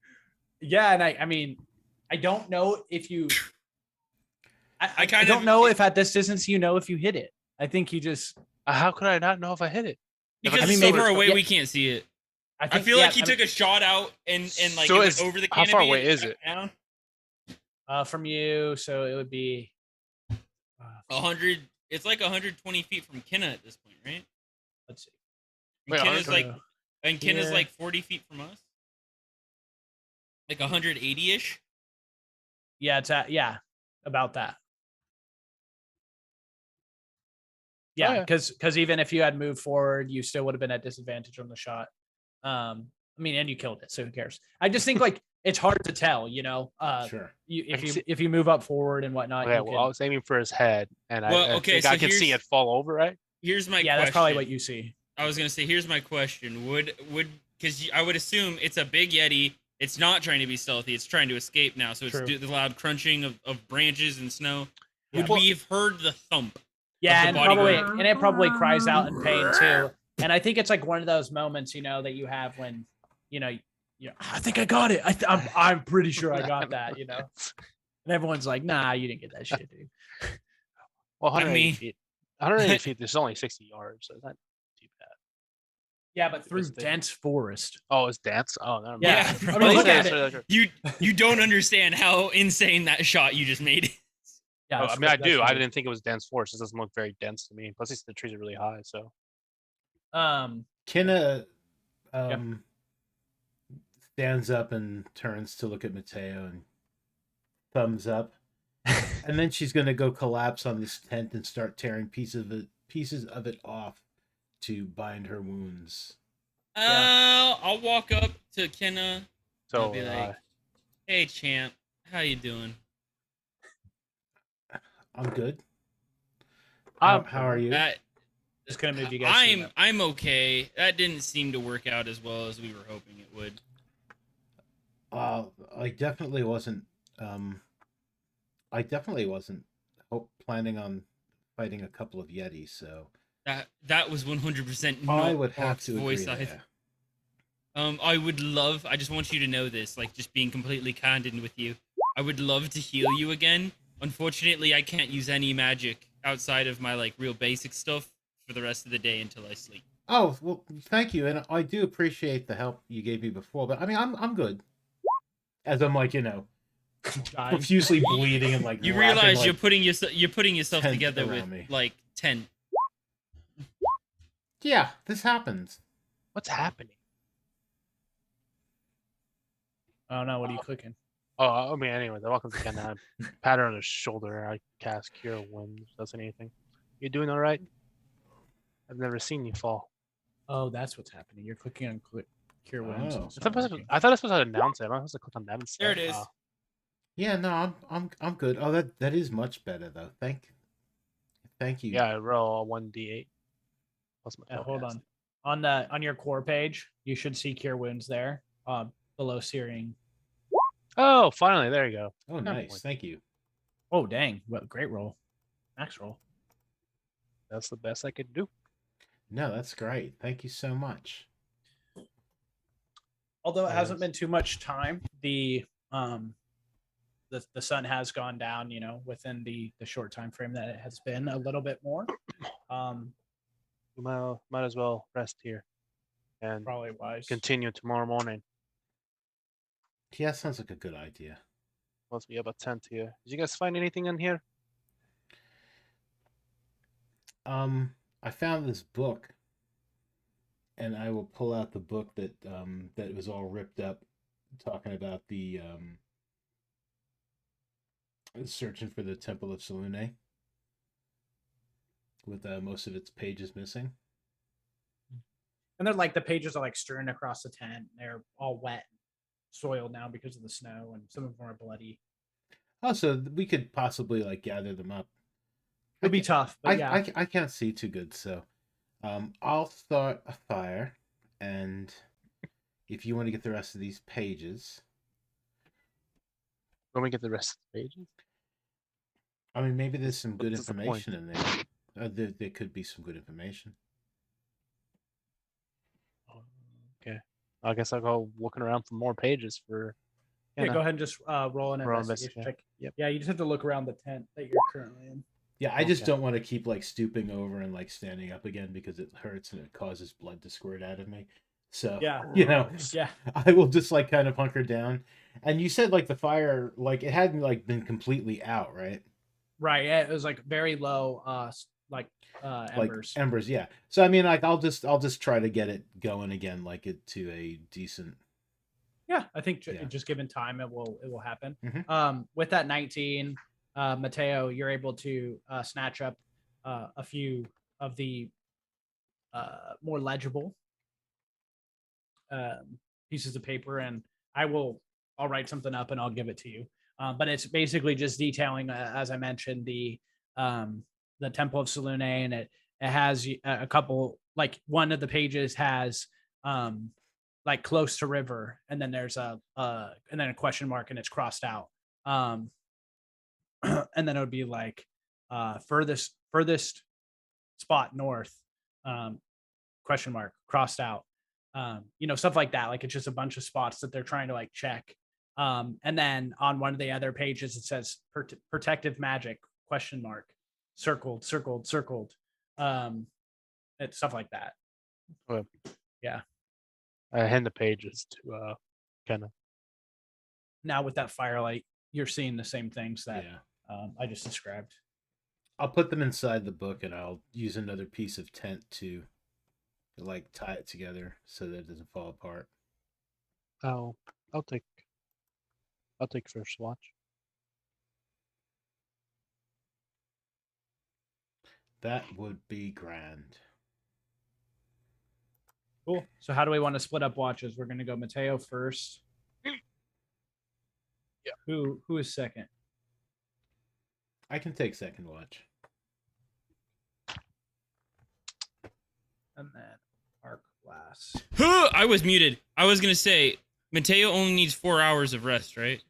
A: Yeah, and I mean, I don't know if you. I
C: kind
A: don't
C: of-
A: know if at this distance if you hit it. I think you just.
D: How could I not know if I hit it?
C: Because
A: I mean,
C: it's so
A: maybe-
C: far away,
A: yeah.
C: we can't see it. I
A: think,
C: feel
A: yeah,
C: like he took a shot out and like
D: So
C: it went
D: it's-
C: over the
D: how
C: canopy.
D: far away
C: and
D: is
C: shot
D: it?
C: Down.
A: From you, so it would be
C: 100. It's like 120 feet from Kinna at this point, right?
A: let's see.
C: And
D: Wait,
C: Kinna's like,
A: 120.
C: and Kinna's
A: here.
C: like 40 feet from us. Like 180-ish.
A: Yeah, it's about that. Yeah,
D: yeah.
A: because even if you had moved forward, you still would have been at disadvantage on the shot. I mean, and you killed it, so who cares? I just think like it's hard to tell,
B: Sure.
A: If you move up forward and whatnot.
D: Okay,
A: you
D: well,
A: can-
D: I was aiming for his head, and
C: Well,
D: I
C: okay,
D: think
C: so
D: I can see
C: here's-
D: it fall over, right?
C: Here's my
A: yeah,
C: question.
A: that's probably what you see.
C: I was gonna say, here's my question: Would because I would assume it's a big Yeti. It's not trying to be stealthy. It's trying to escape now. So it's
A: True.
C: the loud crunching of branches and snow.
A: Yeah.
C: Would we have heard the thump?
A: Yeah,
C: the
A: and
C: body
A: it probably cries out in pain too. And I think it's like one of those moments, that you have when, I think I got it. I'm pretty sure I got that, And everyone's like, nah, you didn't get that shit, dude.
D: Well, 180
C: mean-
D: feet. 180 feet. There's only 60 yards, so it's not too bad.
A: Yeah, but through
D: Because they-
A: dense forest.
D: Oh, it's dance. Oh, never mind.
A: Yeah.
C: bro.
A: I mean, look at
D: Sorry,
A: it.
D: sorry.
C: You don't understand how insane that shot you just made.
A: Yeah,
D: Oh, I mean, I
A: that's
D: do. I
A: fine.
D: didn't think it was dense forest. It doesn't look very dense to me. Plus, the trees are really high. So
B: Kinna
A: Yeah.
B: stands up and turns to look at Mateo and thumbs up. And then she's gonna go collapse on this tent and start tearing pieces of it off to bind her wounds.
C: I'll walk up to Kinna.
D: so
C: I'll be like, "Hey, champ, how you doing?"
B: I'm good.
D: I'm
B: How are you?
A: Just gonna move you guys. to the map.
C: I'm okay. That didn't seem to work out as well as we were hoping it would.
B: I definitely wasn't. I definitely wasn't planning on fighting a couple of Yetis. So
C: that was 100%
B: I
C: not
B: would have
C: Mark's
B: to agree
C: voice.
B: there.
C: I would love. I just want you to know this, like, just being completely candid with you. I would love to heal you again. Unfortunately, I can't use any magic outside of my like real basic stuff for the rest of the day until I sleep.
B: Oh well, thank you, and I do appreciate the help you gave me before. But I mean, I'm good. As I'm like,
A: Dying.
B: profusely bleeding and like
C: You
B: wrapping,
C: realize
B: like,
C: you're putting yourself
B: tent
C: together with
B: around me.
C: like 10.
B: Yeah, this happens.
D: What's happening?
A: I don't know. What are you clicking?
D: Oh, I mean, anyways, I walk up to Kinna, I pat her on the shoulder. I cast Cure Wounds. Does anything? You doing all right? I've never seen you fall.
A: Oh, that's what's happening. You're clicking on cure wounds.
B: Oh.
A: And it's not working.
D: I thought I was supposed to announce it. I'm supposed to click on that instead.
C: There it is.
B: Yeah, no, I'm good. Oh, that is much better though. Thank you.
D: Yeah, I roll a 1d8. Plus my
A: Hold
D: spellcast.
A: on. On your core page, you should see cure wounds there. Below searing.
D: Oh, finally, there you go.
B: Oh, nice. Thank you.
A: Oh, dang! What great roll. Max roll.
D: That's the best I could do.
B: No, that's great. Thank you so much.
A: Although it hasn't been too much time, the sun has gone down, within the short time frame that it has been a little bit more.
D: You might as well rest here and
A: Probably wise.
D: continue tomorrow morning.
B: Yeah, sounds like a good idea.
D: Once we have a tent here. Did you guys find anything in here?
B: I found this book, and I will pull out the book that was all ripped up, talking about the searching for the Temple of Selune, with most of its pages missing.
A: And they're like the pages are like strewn across the tent. They're all wet, soiled now because of the snow, and some of them are bloody.
B: Oh, so we could possibly like gather them up.
A: It'd be tough, but yeah.
B: I can't see too good, so I'll start a fire, and if you want to get the rest of these pages,
D: When we get the rest of the pages?
B: I mean, maybe there's some good
D: What's the point?
B: information in there. There could be some good information.
D: Okay. I guess I'll go looking around for more pages for.
A: Yeah, go ahead and just roll an investigation check.
D: Yep.
A: Yeah, you just have to look around the tent that you're currently in.
B: Yeah, I just don't want to keep like stooping over and like standing up again because it hurts and it causes blood to squirt out of me. So
A: Yeah.
B: yeah, I will just like kind of hunker down. And you said like the fire, like it hadn't like been completely out, right?
A: Right. Yeah, it was like very low, embers.
B: Like embers, yeah. So I mean, like I'll just try to get it going again, like it to a decent.
A: Yeah, I think just given time, it will happen.
B: Mhm.
A: With that 19, Mateo, you're able to snatch up a few of the more legible pieces of paper, and I'll write something up and I'll give it to you. But it's basically just detailing, as I mentioned, the Temple of Selune, and it has a couple, like one of the pages has like close to river, and then there's and then a question mark, and it's crossed out. And then it would be like furthest spot north, question mark, crossed out. Stuff like that. Like it's just a bunch of spots that they're trying to like check. And then on one of the other pages it says protective magic, question mark, circled. It's stuff like that.
D: Okay.
A: Yeah.
D: I hand the pages to Kinna.
A: Now with that firelight, you're seeing the same things that I just described.
B: I'll put them inside the book, and I'll use another piece of tent to like tie it together so that it doesn't fall apart.
D: I'll take first watch.
B: That would be grand.
A: Cool. So how do we want to split up watches? We're gonna go Mateo first.
D: Yeah.
A: Who is second?
B: I can take second watch.
A: And then Arc last.
C: I was muted. I was gonna say Mateo only needs 4 hours of rest, right?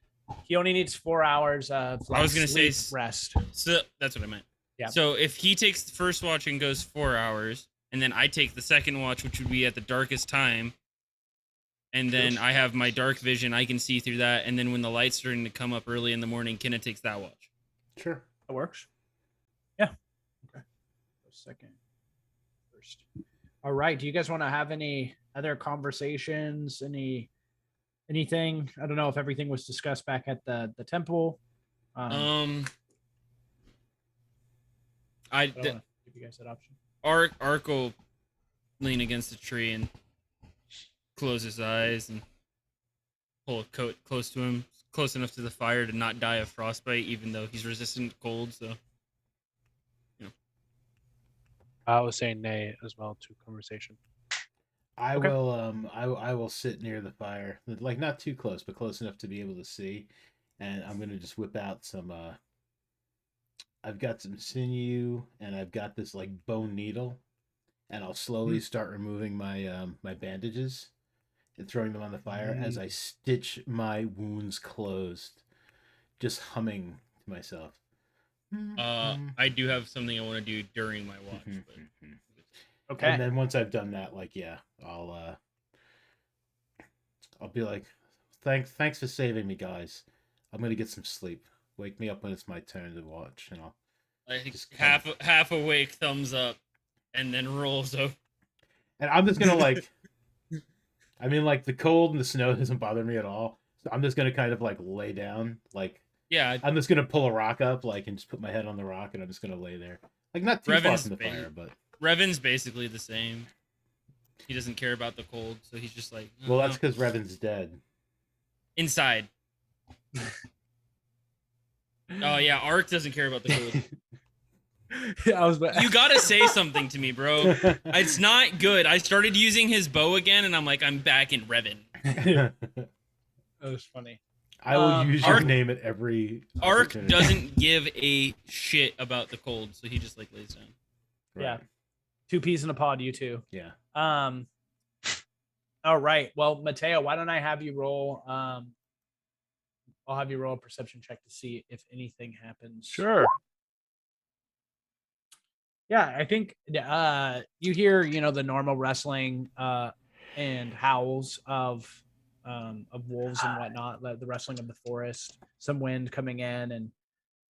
A: He only needs 4 hours of
C: I was gonna say
A: sleep rest.
C: So that's what I meant.
A: Yeah.
C: So if he takes the first watch and goes 4 hours, and then I take the second watch, which would be at the darkest time, and then I have my dark vision, I can see through that, and then when the light's starting to come up early in the morning, Kinna takes that watch.
B: Sure.
A: That works. Yeah. Okay. Second, first. All right. Do you guys want to have any other conversations? Anything? I don't know if everything was discussed back at the temple.
C: I
A: give you guys that option.
C: Ark will lean against a tree and close his eyes and pull a coat close to him, close enough to the fire to not die of frostbite, even though he's resistant to cold. So,
D: I was saying nay as well to conversation.
B: I
A: Okay.
B: will I will sit near the fire, like not too close, but close enough to be able to see, and I'm gonna just whip out some I've got some sinew, and I've got this like bone needle, and I'll slowly start removing my my bandages and throwing them on the fire as I stitch my wounds closed, just humming to myself.
C: I do have something I want to do during my watch. But...
A: Okay.
B: And then once I've done that, like, yeah, I'll be like, thanks for saving me, guys. I'm gonna get some sleep. Wake me up when it's my turn to watch, and I'll
C: just half awake, thumbs up, and then rolls over.
B: And I'm just gonna like, I mean, like the cold and the snow doesn't bother me at all. So I'm just gonna kind of like lay down, like,
C: yeah.
B: I'm just gonna pull a rock up, like, and just put my head on the rock, and I'm just gonna lay there, like, not too far from the fire, but.
C: Revan's basically the same. He doesn't care about the cold, so he's just like.
B: Well, that's because Revan's dead.
C: Inside. Oh yeah, Ark doesn't care about the cold. You gotta say something to me, bro. It's not good. I started using his bow again, and I'm like, I'm back in Revan.
A: That was funny.
B: I will use your name at every.
C: Ark doesn't give a shit about the cold, so he just like lays down.
B: Right.
A: Yeah. 2 peas in a pod, you two.
B: Yeah.
A: All right. Well, Mateo, why don't I have you roll? I'll have you roll a perception check to see if anything happens.
D: Sure.
A: Yeah, I think you hear, the normal wrestling and howls of wolves and whatnot, the wrestling of the forest, some wind coming in, and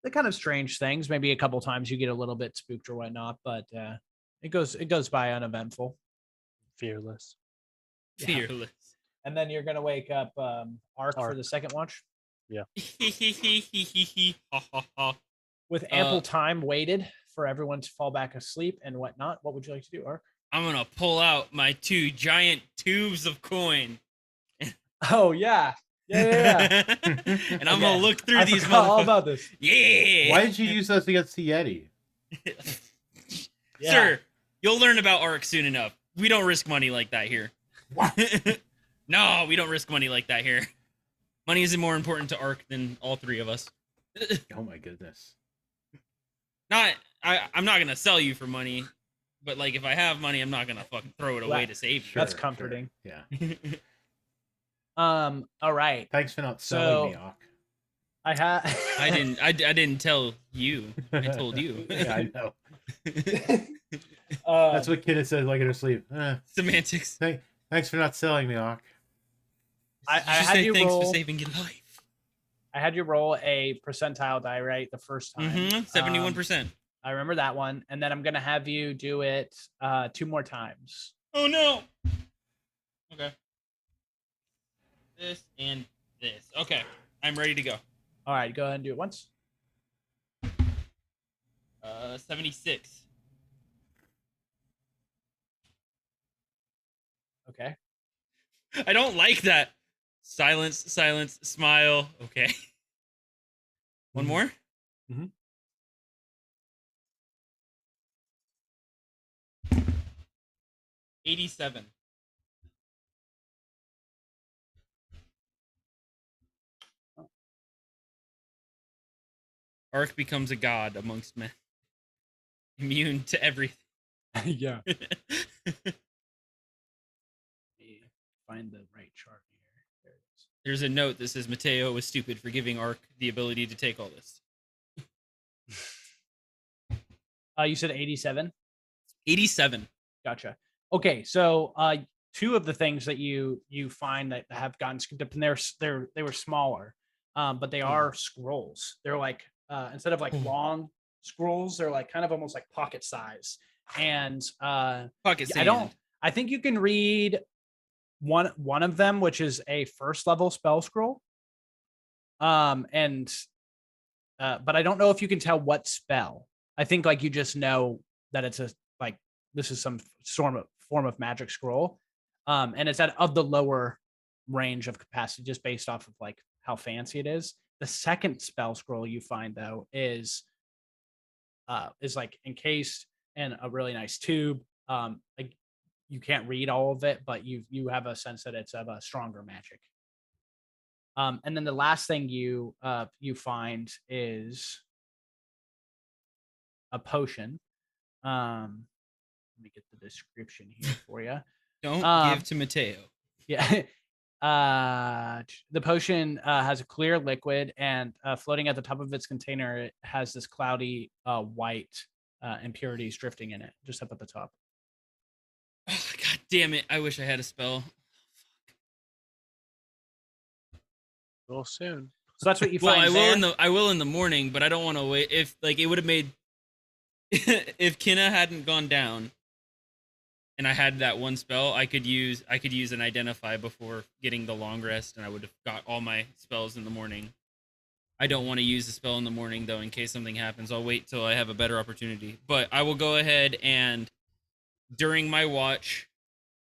A: the kind of strange things. Maybe a couple times you get a little bit spooked or whatnot, but it goes by uneventful.
D: Fearless.
A: Yeah.
C: Fearless.
A: And then you're gonna wake up Ark for the second watch.
D: Yeah.
A: With ample time waited for everyone to fall back asleep and whatnot. What would you like to do, Ark?
C: I'm gonna pull out my 2 giant tubes of coin.
A: Oh yeah. Yeah.
C: And I'm gonna look through these
A: motherfuckers. All about this.
C: Yeah.
B: Why did you use those against the Yeti?
A: Yeah.
C: Sir, you'll learn about Ark soon enough. We don't risk money like that here. No, we don't risk money like that here. Money isn't more important to Ark than all 3 of us.
B: Oh my goodness.
C: I'm not gonna sell you for money, but like if I have money, I'm not gonna fucking throw it away to save you.
A: That's comforting.
B: Sure. Yeah.
A: All right.
B: Thanks for not selling me, Ark.
A: I
C: didn't tell you. I told you.
B: Yeah, I know. That's what Kinna says, like in her sleep.
C: Semantics.
B: Thanks for not selling me, Ark.
A: I had you
C: thanks
A: roll.
C: For saving your life.
A: I had you roll a percentile die right the first time.
C: 71%.
A: I remember that one, and then I'm gonna have you do it 2 more times.
C: Oh no. Okay. This and this. Okay, I'm ready to go.
A: All right, go ahead and do it once.
C: 76.
A: Okay.
C: I don't like that. Silence, smile. Okay. One more?
A: Mm-hmm.
C: 87. Ark becomes a god amongst men. Immune to everything.
A: Yeah. Let me find the right chart here. There it is.
C: There's a note that says Mateo was stupid for giving Ark the ability to take all this.
A: You said 87?
C: 87.
A: Gotcha. Okay, so two of the things that you find that have gotten skipped up, and they were smaller, but they are scrolls. They're like instead of like long scrolls, they're like kind of almost like pocket size. And
C: Pocket sand.
A: I think you can read one of them, which is a first level spell scroll. And but I don't know if you can tell what spell. I think like you just know that it's a like this is some form of magic scroll. And it's of the lower range of capacity just based off of like how fancy it is. The second spell scroll you find though is like encased in a really nice tube. Like you can't read all of it, but you have a sense that it's of a stronger magic. And then the last thing you find is a potion. Let me get the description here for you.
C: Don't give to Mateo.
A: Yeah. The potion has a clear liquid, and floating at the top of its container, it has this cloudy white impurities drifting in it, just up at the top.
C: Oh, God damn it! I wish I had a spell.
D: Real soon.
A: So that's what you
C: Well,
A: find.
C: I will in the morning, but I don't want to wait. If like it would have made, if Kinna hadn't gone down, and I had that one spell, I could use an identify before getting the long rest, and I would have got all my spells in the morning. I don't want to use the spell in the morning though, in case something happens. I'll wait till I have a better opportunity. But I will go ahead and during my watch,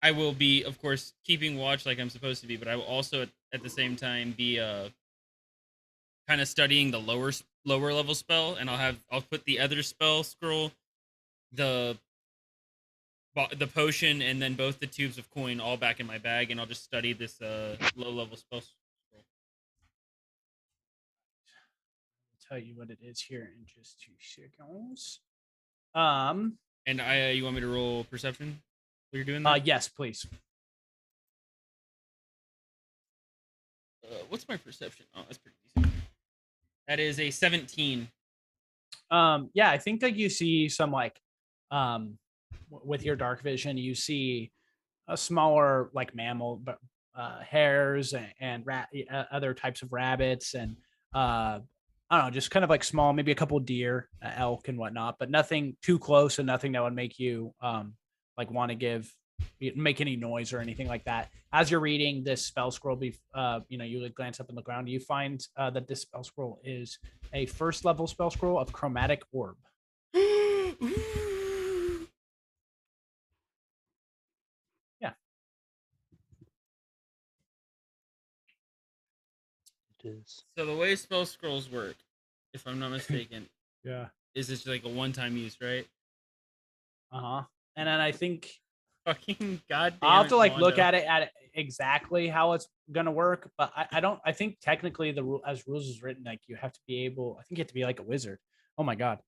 C: I will be, of course, keeping watch like I'm supposed to be, but I will also at the same time be kind of studying the lower level spell, and I'll put the other spell scroll, the potion, and then both the tubes of coin all back in my bag, and I'll just study this low level spell scroll.
A: I'll tell you what it is here in just 2 seconds.
C: And you want me to roll perception while you're doing that?
A: Yes, please.
C: What's my perception? Oh, that's pretty decent. That is a 17.
A: Yeah, I think that you see some like with your dark vision, you see a smaller like mammal, but hares and other types of rabbits, and I don't know, just kind of like small, maybe a couple deer, elk and whatnot, but nothing too close and nothing that would make you like want to make any noise or anything like that. As you're reading this spell scroll, you would glance up in the ground, you find that this spell scroll is a first level spell scroll of chromatic orb. Yeah.
D: It is.
C: So the way spell scrolls work, if I'm not mistaken,
A: Yeah.
C: is it's like a one-time use, right?
A: Uh-huh. And then I think
C: Fucking goddamn.
A: I'll have to like look at it exactly how it's gonna work, but I think technically the rule as rules is written, like you have to be able, I think you have to be like a wizard. Oh my god.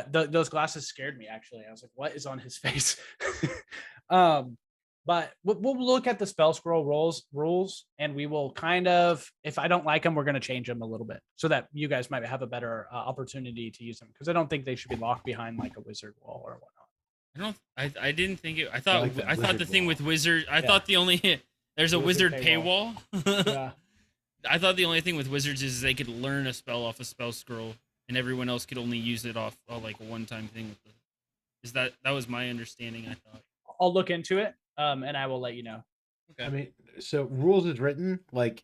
A: Those glasses scared me actually. I was like, what is on his face? But we'll look at the spell scroll rules, and we will kind of, if I don't like them, we're going to change them a little bit so that you guys might have a better opportunity to use them, because I don't think they should be locked behind like a wizard wall or whatnot.
C: I didn't think it. I thought
B: like
C: I thought the thing
B: wall.
C: with wizard. I thought the only there's a wizard paywall.
A: Yeah.
C: I thought the only thing with wizards is they could learn a spell off a spell scroll, and everyone else could only use it off like a one-time thing. That was my understanding? I thought.
A: I'll look into it, and I will let you know.
C: Okay.
B: I mean, so rules is written, like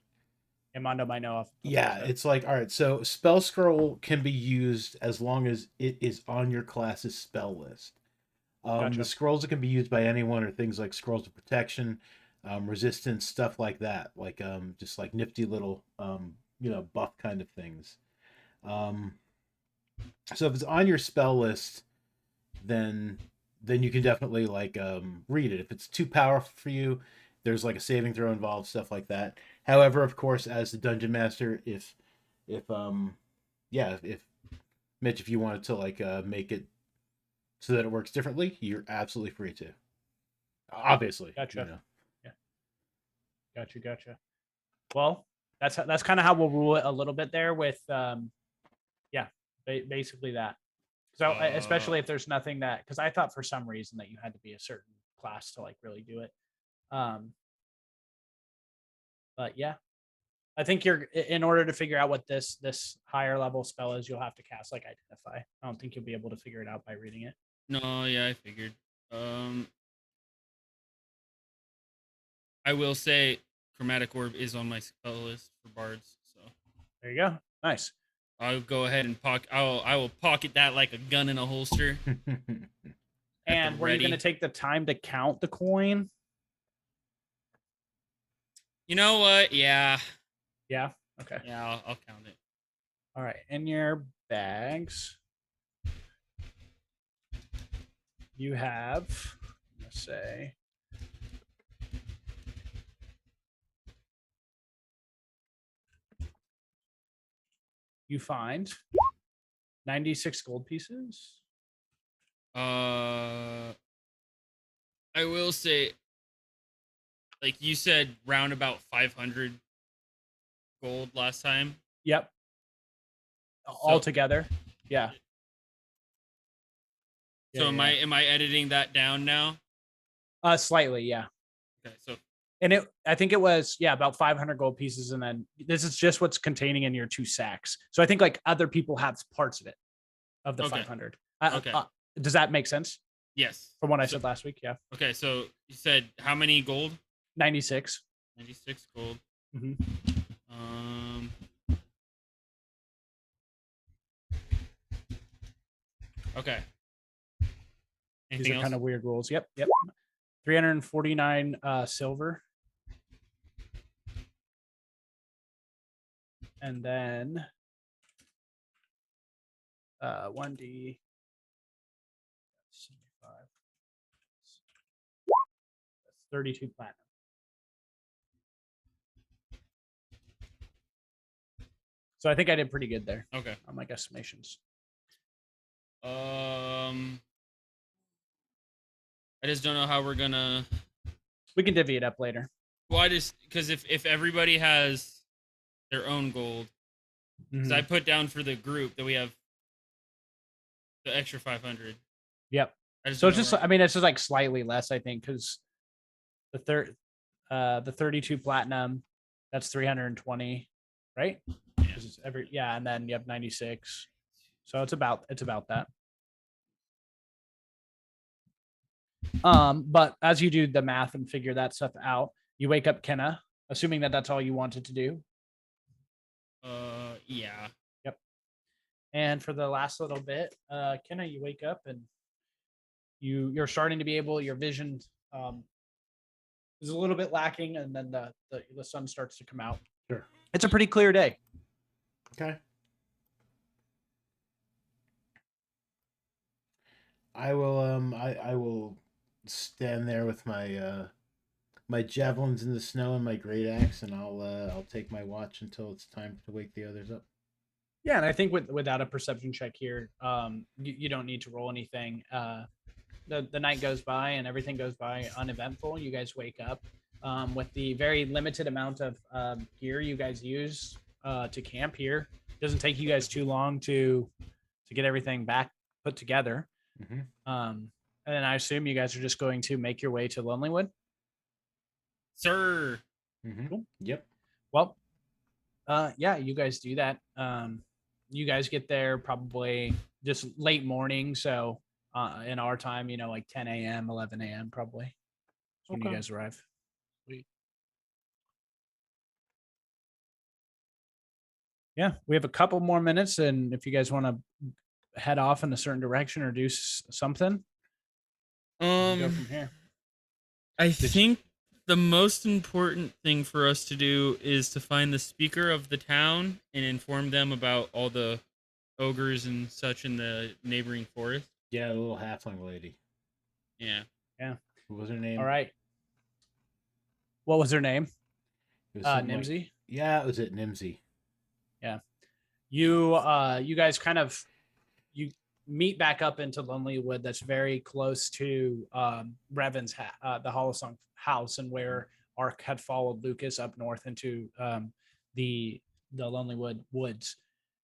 A: Amanda might know off.
B: Yeah, it's like, all right, so spell scroll can be used as long as it is on your class's spell list.
A: Gotcha.
B: The scrolls that can be used by anyone are things like scrolls of protection, resistance, stuff like that, like just like nifty little buff kind of things. So if it's on your spell list, then you can definitely like read it. If it's too powerful for you, there's like a saving throw involved, stuff like that. However, of course, as the dungeon master, if if Mitch, if you wanted to like make it so that it works differently, you're absolutely free to. Obviously,
A: Gotcha. Yeah. Gotcha. Well, that's kind of how we'll rule it a little bit there with basically that. So especially if there's nothing that, because I thought for some reason that you had to be a certain class to like really do it. But yeah, I think you're in order to figure out what this higher level spell is, you'll have to cast like identify. I don't think you'll be able to figure it out by reading it.
C: No, yeah, I figured. I will say chromatic orb is on my spell list for bards, so
A: There you go. Nice.
C: I'll go ahead and I will pocket that like a gun in a holster.
A: And were you going to take the time to count the coin?
C: You know what? Yeah.
A: Yeah. Okay.
C: Yeah, I'll count it.
A: All right. In your bags, you have, let's say, you find 96 gold pieces.
C: I will say, like you said, round about 500 gold last time.
A: Yep. All together. Yeah.
C: So am I editing that down now?
A: Slightly, yeah.
C: Okay, so
A: and I think it was about 500 gold pieces, and then this is just what's containing in your 2 sacks. So I think like other people have parts of it, of the 500. Okay. Does that make sense?
C: Yes.
A: From what I said last week, yeah.
C: Okay, so you said how many gold?
A: 96.
C: 96 gold.
A: Mm-hmm.
C: Okay.
A: These are kind of weird rules. Yep. 349 silver. And then 1d 75. That's 32 platinum. So I think I did pretty good there.
C: Okay.
A: On my estimations.
C: I just don't know how we're gonna.
A: We can divvy it up later.
C: Well, I just because if everybody has their own gold, because I put down for the group that we have the extra 500.
A: Yep. So it's just, I mean, it's just like slightly less, I think, because the 32 platinum, that's 320, right?
C: Yeah.
A: And then you have 96. So it's about that. But as you do the math and figure that stuff out, you wake up Kinna, assuming that that's all you wanted to do.
C: Yeah.
A: Yep. And for the last little bit, Kinna, you wake up and you're starting to be able, your vision is a little bit lacking, and then the sun starts to come out.
B: Sure.
A: It's a pretty clear day.
B: Okay. I will stand there with my my javelins in the snow and my great axe, and I'll take my watch until it's time to wake the others up.
A: Yeah, and I think without a perception check here, you don't need to roll anything. The night goes by and everything goes by uneventful. You guys wake up with the very limited amount of gear you guys use to camp here. It doesn't take you guys too long to get everything back put together.
B: Mm-hmm.
A: And then I assume you guys are just going to make your way to Lonelywood.
C: Sir.
B: Mm-hmm.
A: Cool.
B: Yep.
A: Well, yeah, you guys do that. You guys get there probably just late morning. So in our time, like 10 a.m., 11 a.m. probably when you guys arrive.
D: Sweet.
A: Yeah, we have a couple more minutes, and if you guys want to head off in a certain direction or do something, we can go from here.
C: I think the most important thing for us to do is to find the speaker of the town and inform them about all the ogres and such in the neighboring forest.
B: Yeah, the little halfling lady.
C: Yeah.
A: Yeah.
B: What was her name?
A: All right. What was her name?
B: It was something
A: Nimsy.
B: Like, yeah, it was at Nimsy.
A: Yeah. You guys kind of you meet back up into Lonely Wood. That's very close to Revan's the Holosong house, and where Ark had followed Lucas up north into the Lonely Wood woods.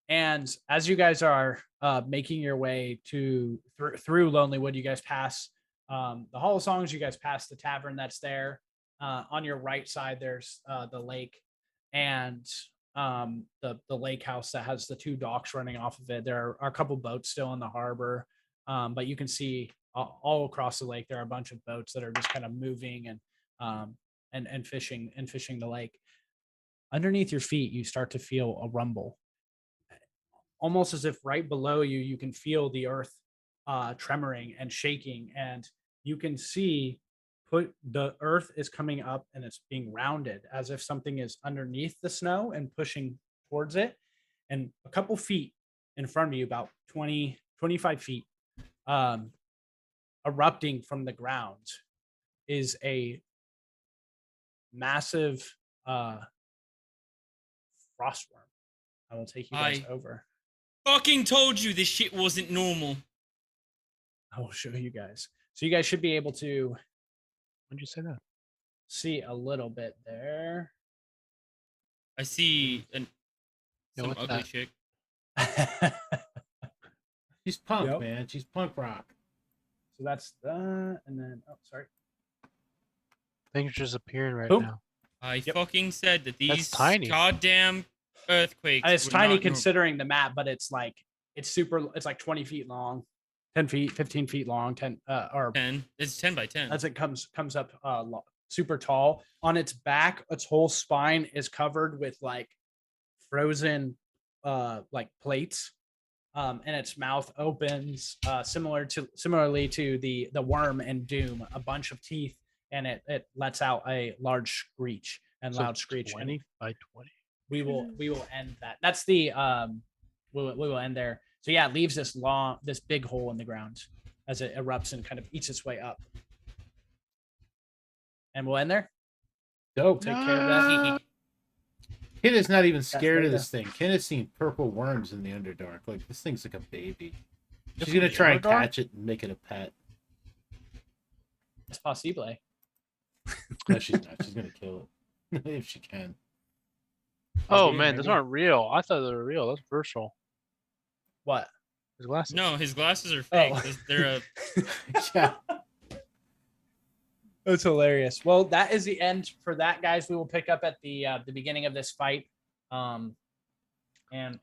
A: And as you guys are making your way through Lonely Wood, you guys pass the Holosongs. You guys pass the tavern that's there. On your right side, there's the lake, and the lake house that has the 2 docks running off of it. There are a couple boats still in the harbor, but you can see all across the lake there are a bunch of boats that are just kind of moving and fishing the lake. Underneath your feet, you start to feel a rumble, almost as if right below you, you can feel the earth tremoring and shaking, and you can see the earth is coming up and it's being rounded as if something is underneath the snow and pushing towards it. And a couple feet in front of you, about 25 feet, erupting from the ground, is a massive frostworm. I will take you guys over.
C: Fucking told you this shit wasn't normal.
A: I will show you guys. So you guys should be able to.
D: When did you say that?
A: See a little bit there.
C: I see some ugly
D: that?
C: chick.
B: She's punk, man. She's punk rock.
A: So that's that, and then sorry.
D: Things just appearing right now.
C: I fucking said that these
D: tiny.
C: goddamn earthquakes.
A: It's tiny considering the map, but it's like it's like 20 feet long, 10 feet, 15 feet long, 10 or
C: 10. It's 10 by 10.
A: As it comes up super tall. On its back, its whole spine is covered with like frozen like plates. And its mouth opens similarly to the worm in Doom, a bunch of teeth, and it lets out a large screech and loud screech.
D: 20 by 20.
A: We will end that. That's the we will end there. So yeah, it leaves this big hole in the ground as it erupts and kind of eats its way up. And we'll end there.
B: Dope.
A: Take care of that.
B: Kinna's not even scared of this thing. Kinna's seen purple worms in the Underdark. Like, this thing's like a baby. She's gonna try and catch it and make it a pet.
A: It's possible.
B: No, she's not. She's gonna kill it if she can.
D: Oh man, those aren't real. I thought they were real. That's virtual.
A: What?
D: His glasses.
C: No, his glasses are fake.
A: Oh.
C: They're
B: Yeah.
A: That's hilarious. Well, that is the end for that, guys. We will pick up at the beginning of this fight, and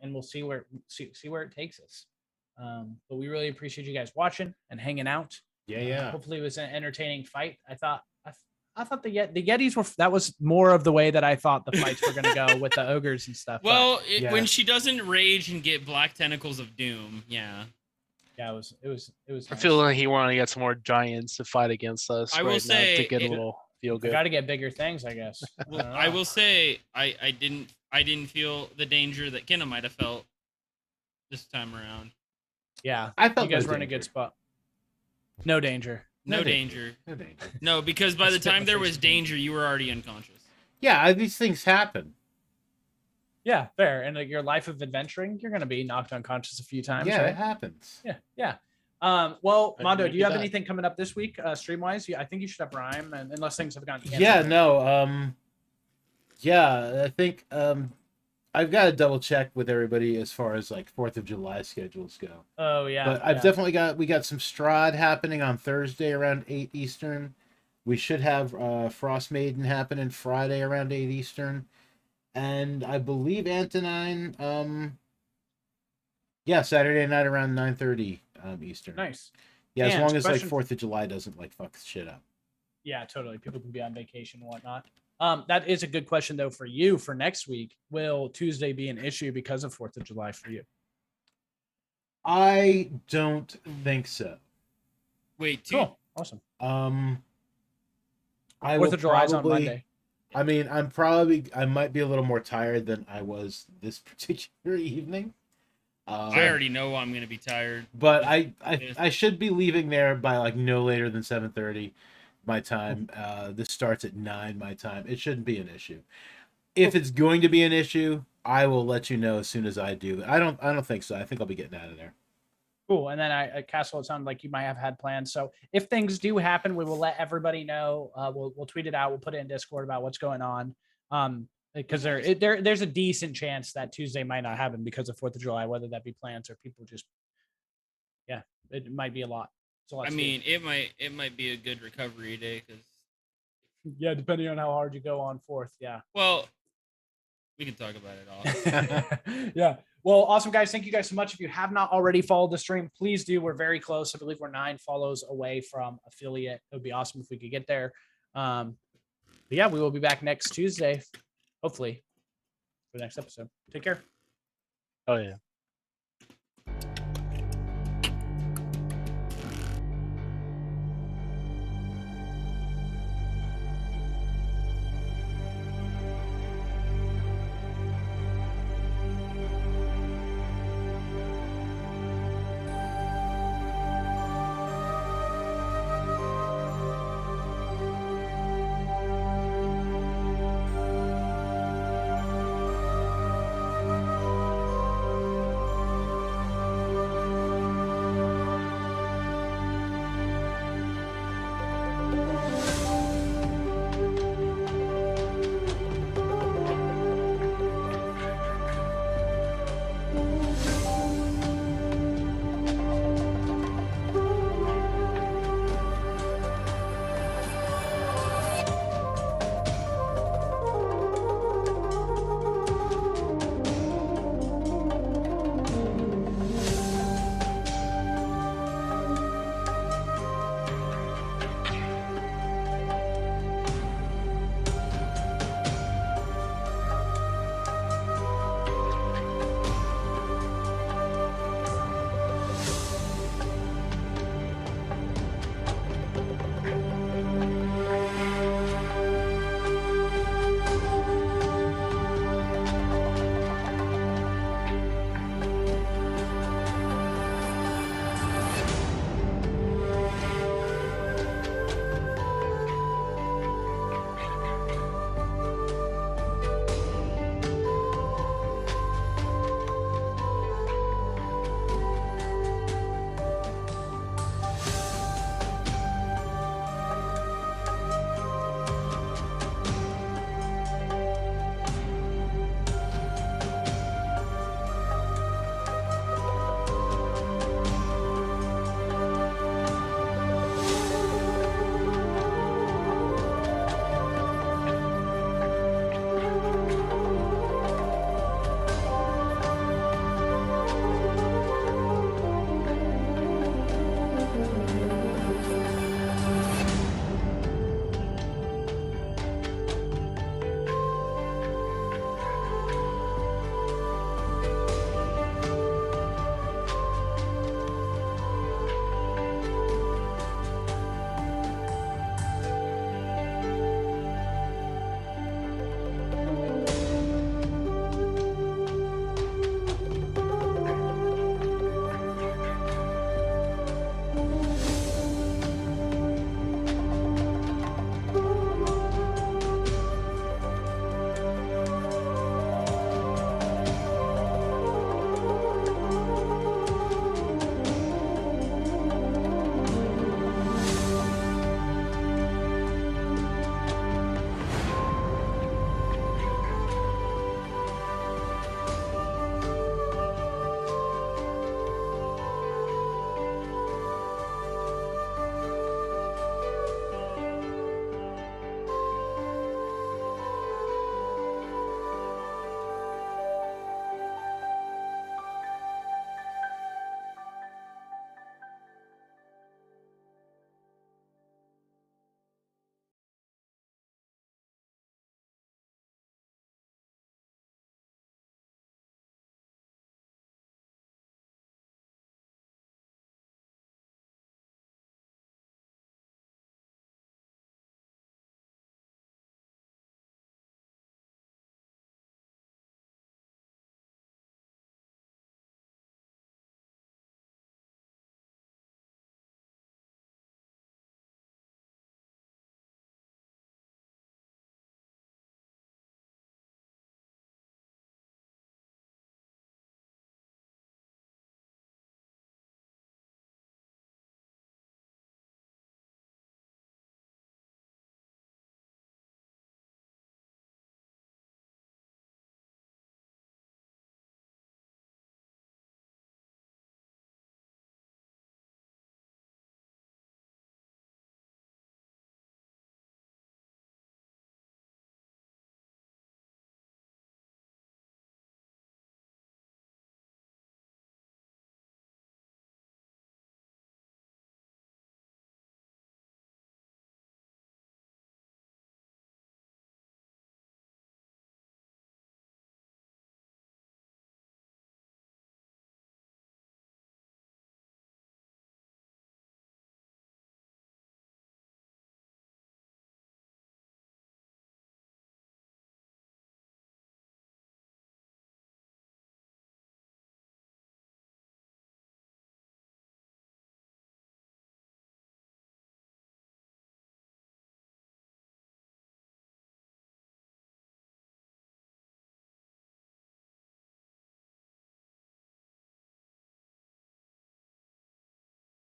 A: we'll see where it takes us. But we really appreciate you guys watching and hanging out.
B: Yeah.
A: Hopefully, it was an entertaining fight. I thought the Yetis were. That was more of the way that I thought the fights were going to go with the ogres and stuff.
C: well, when she doesn't rage and get black tentacles of doom, yeah.
A: Yeah, it was. Nice.
D: I feel like he wanted to get some more giants to fight against us.
C: I will say
D: to get a little feel good.
A: Got to get bigger things, I guess.
C: Well, I will say I didn't feel the danger that Kinna might have felt this time around.
A: Yeah,
B: I felt
A: you guys
B: no
A: were in a
B: danger.
A: good spot. No danger.
C: No danger. No, because by the time there was danger, you were already unconscious.
B: Yeah, these things happen.
A: Yeah, fair. And like your life of adventuring, you're going to be knocked unconscious a few times.
B: Yeah,
A: right?
B: it happens.
A: Yeah. Well, Mondo, do you have
D: die.
A: anything coming up this week, stream wise? I think you should have Rhyme, and unless things have gone.
B: Yeah, no. Yeah, I think I've got to double check with everybody as far as like 4th of July schedules go.
A: Oh yeah.
B: But I've definitely we got some Strahd happening on Thursday around 8 Eastern. We should have Frost Maiden happening Friday around 8 Eastern. And I believe Antonine, Saturday night around 9:30 Eastern.
A: Nice.
B: Yeah, as
A: And
B: long as like
A: question-
B: 4th of July doesn't like fuck shit up.
A: Yeah, totally. People can be on vacation and whatnot. That is a good question though for you for next week. Will Tuesday be an issue because of 4th of July for you?
B: I don't think so.
C: Wait,
A: Cool. Awesome.
B: I
A: 4th
B: will
A: of July is on
B: probably.
A: Monday.
B: I mean, I might be a little more tired than I was this particular evening.
C: I already know I'm gonna be tired.
B: But I should be leaving there by like no later than 7:30 my time. This starts at 9 my time. It shouldn't be an issue. If it's going to be an issue, I will let you know as soon as I do. I don't think so. I think I'll be getting out of there.
A: Cool. And then Castle, it sounded like you might have had plans. So if things do happen, we will let everybody know. We'll tweet it out. We'll put it in Discord about what's going on. Because there's a decent chance that Tuesday might not happen because of 4th of July, whether that be plans or people just, yeah, it might be a lot. So
C: I mean, it might be a good recovery day because,
A: yeah, depending on how hard you go on 4th. Yeah.
C: well, we can talk about it all.
A: Yeah. Well, awesome, guys. Thank you guys so much. If you have not already followed the stream, please do. We're very close. I believe we're 9 follows away from affiliate. It would be awesome if we could get there. But yeah, we will be back next Tuesday, hopefully, for the next episode. Take care.
D: Oh yeah.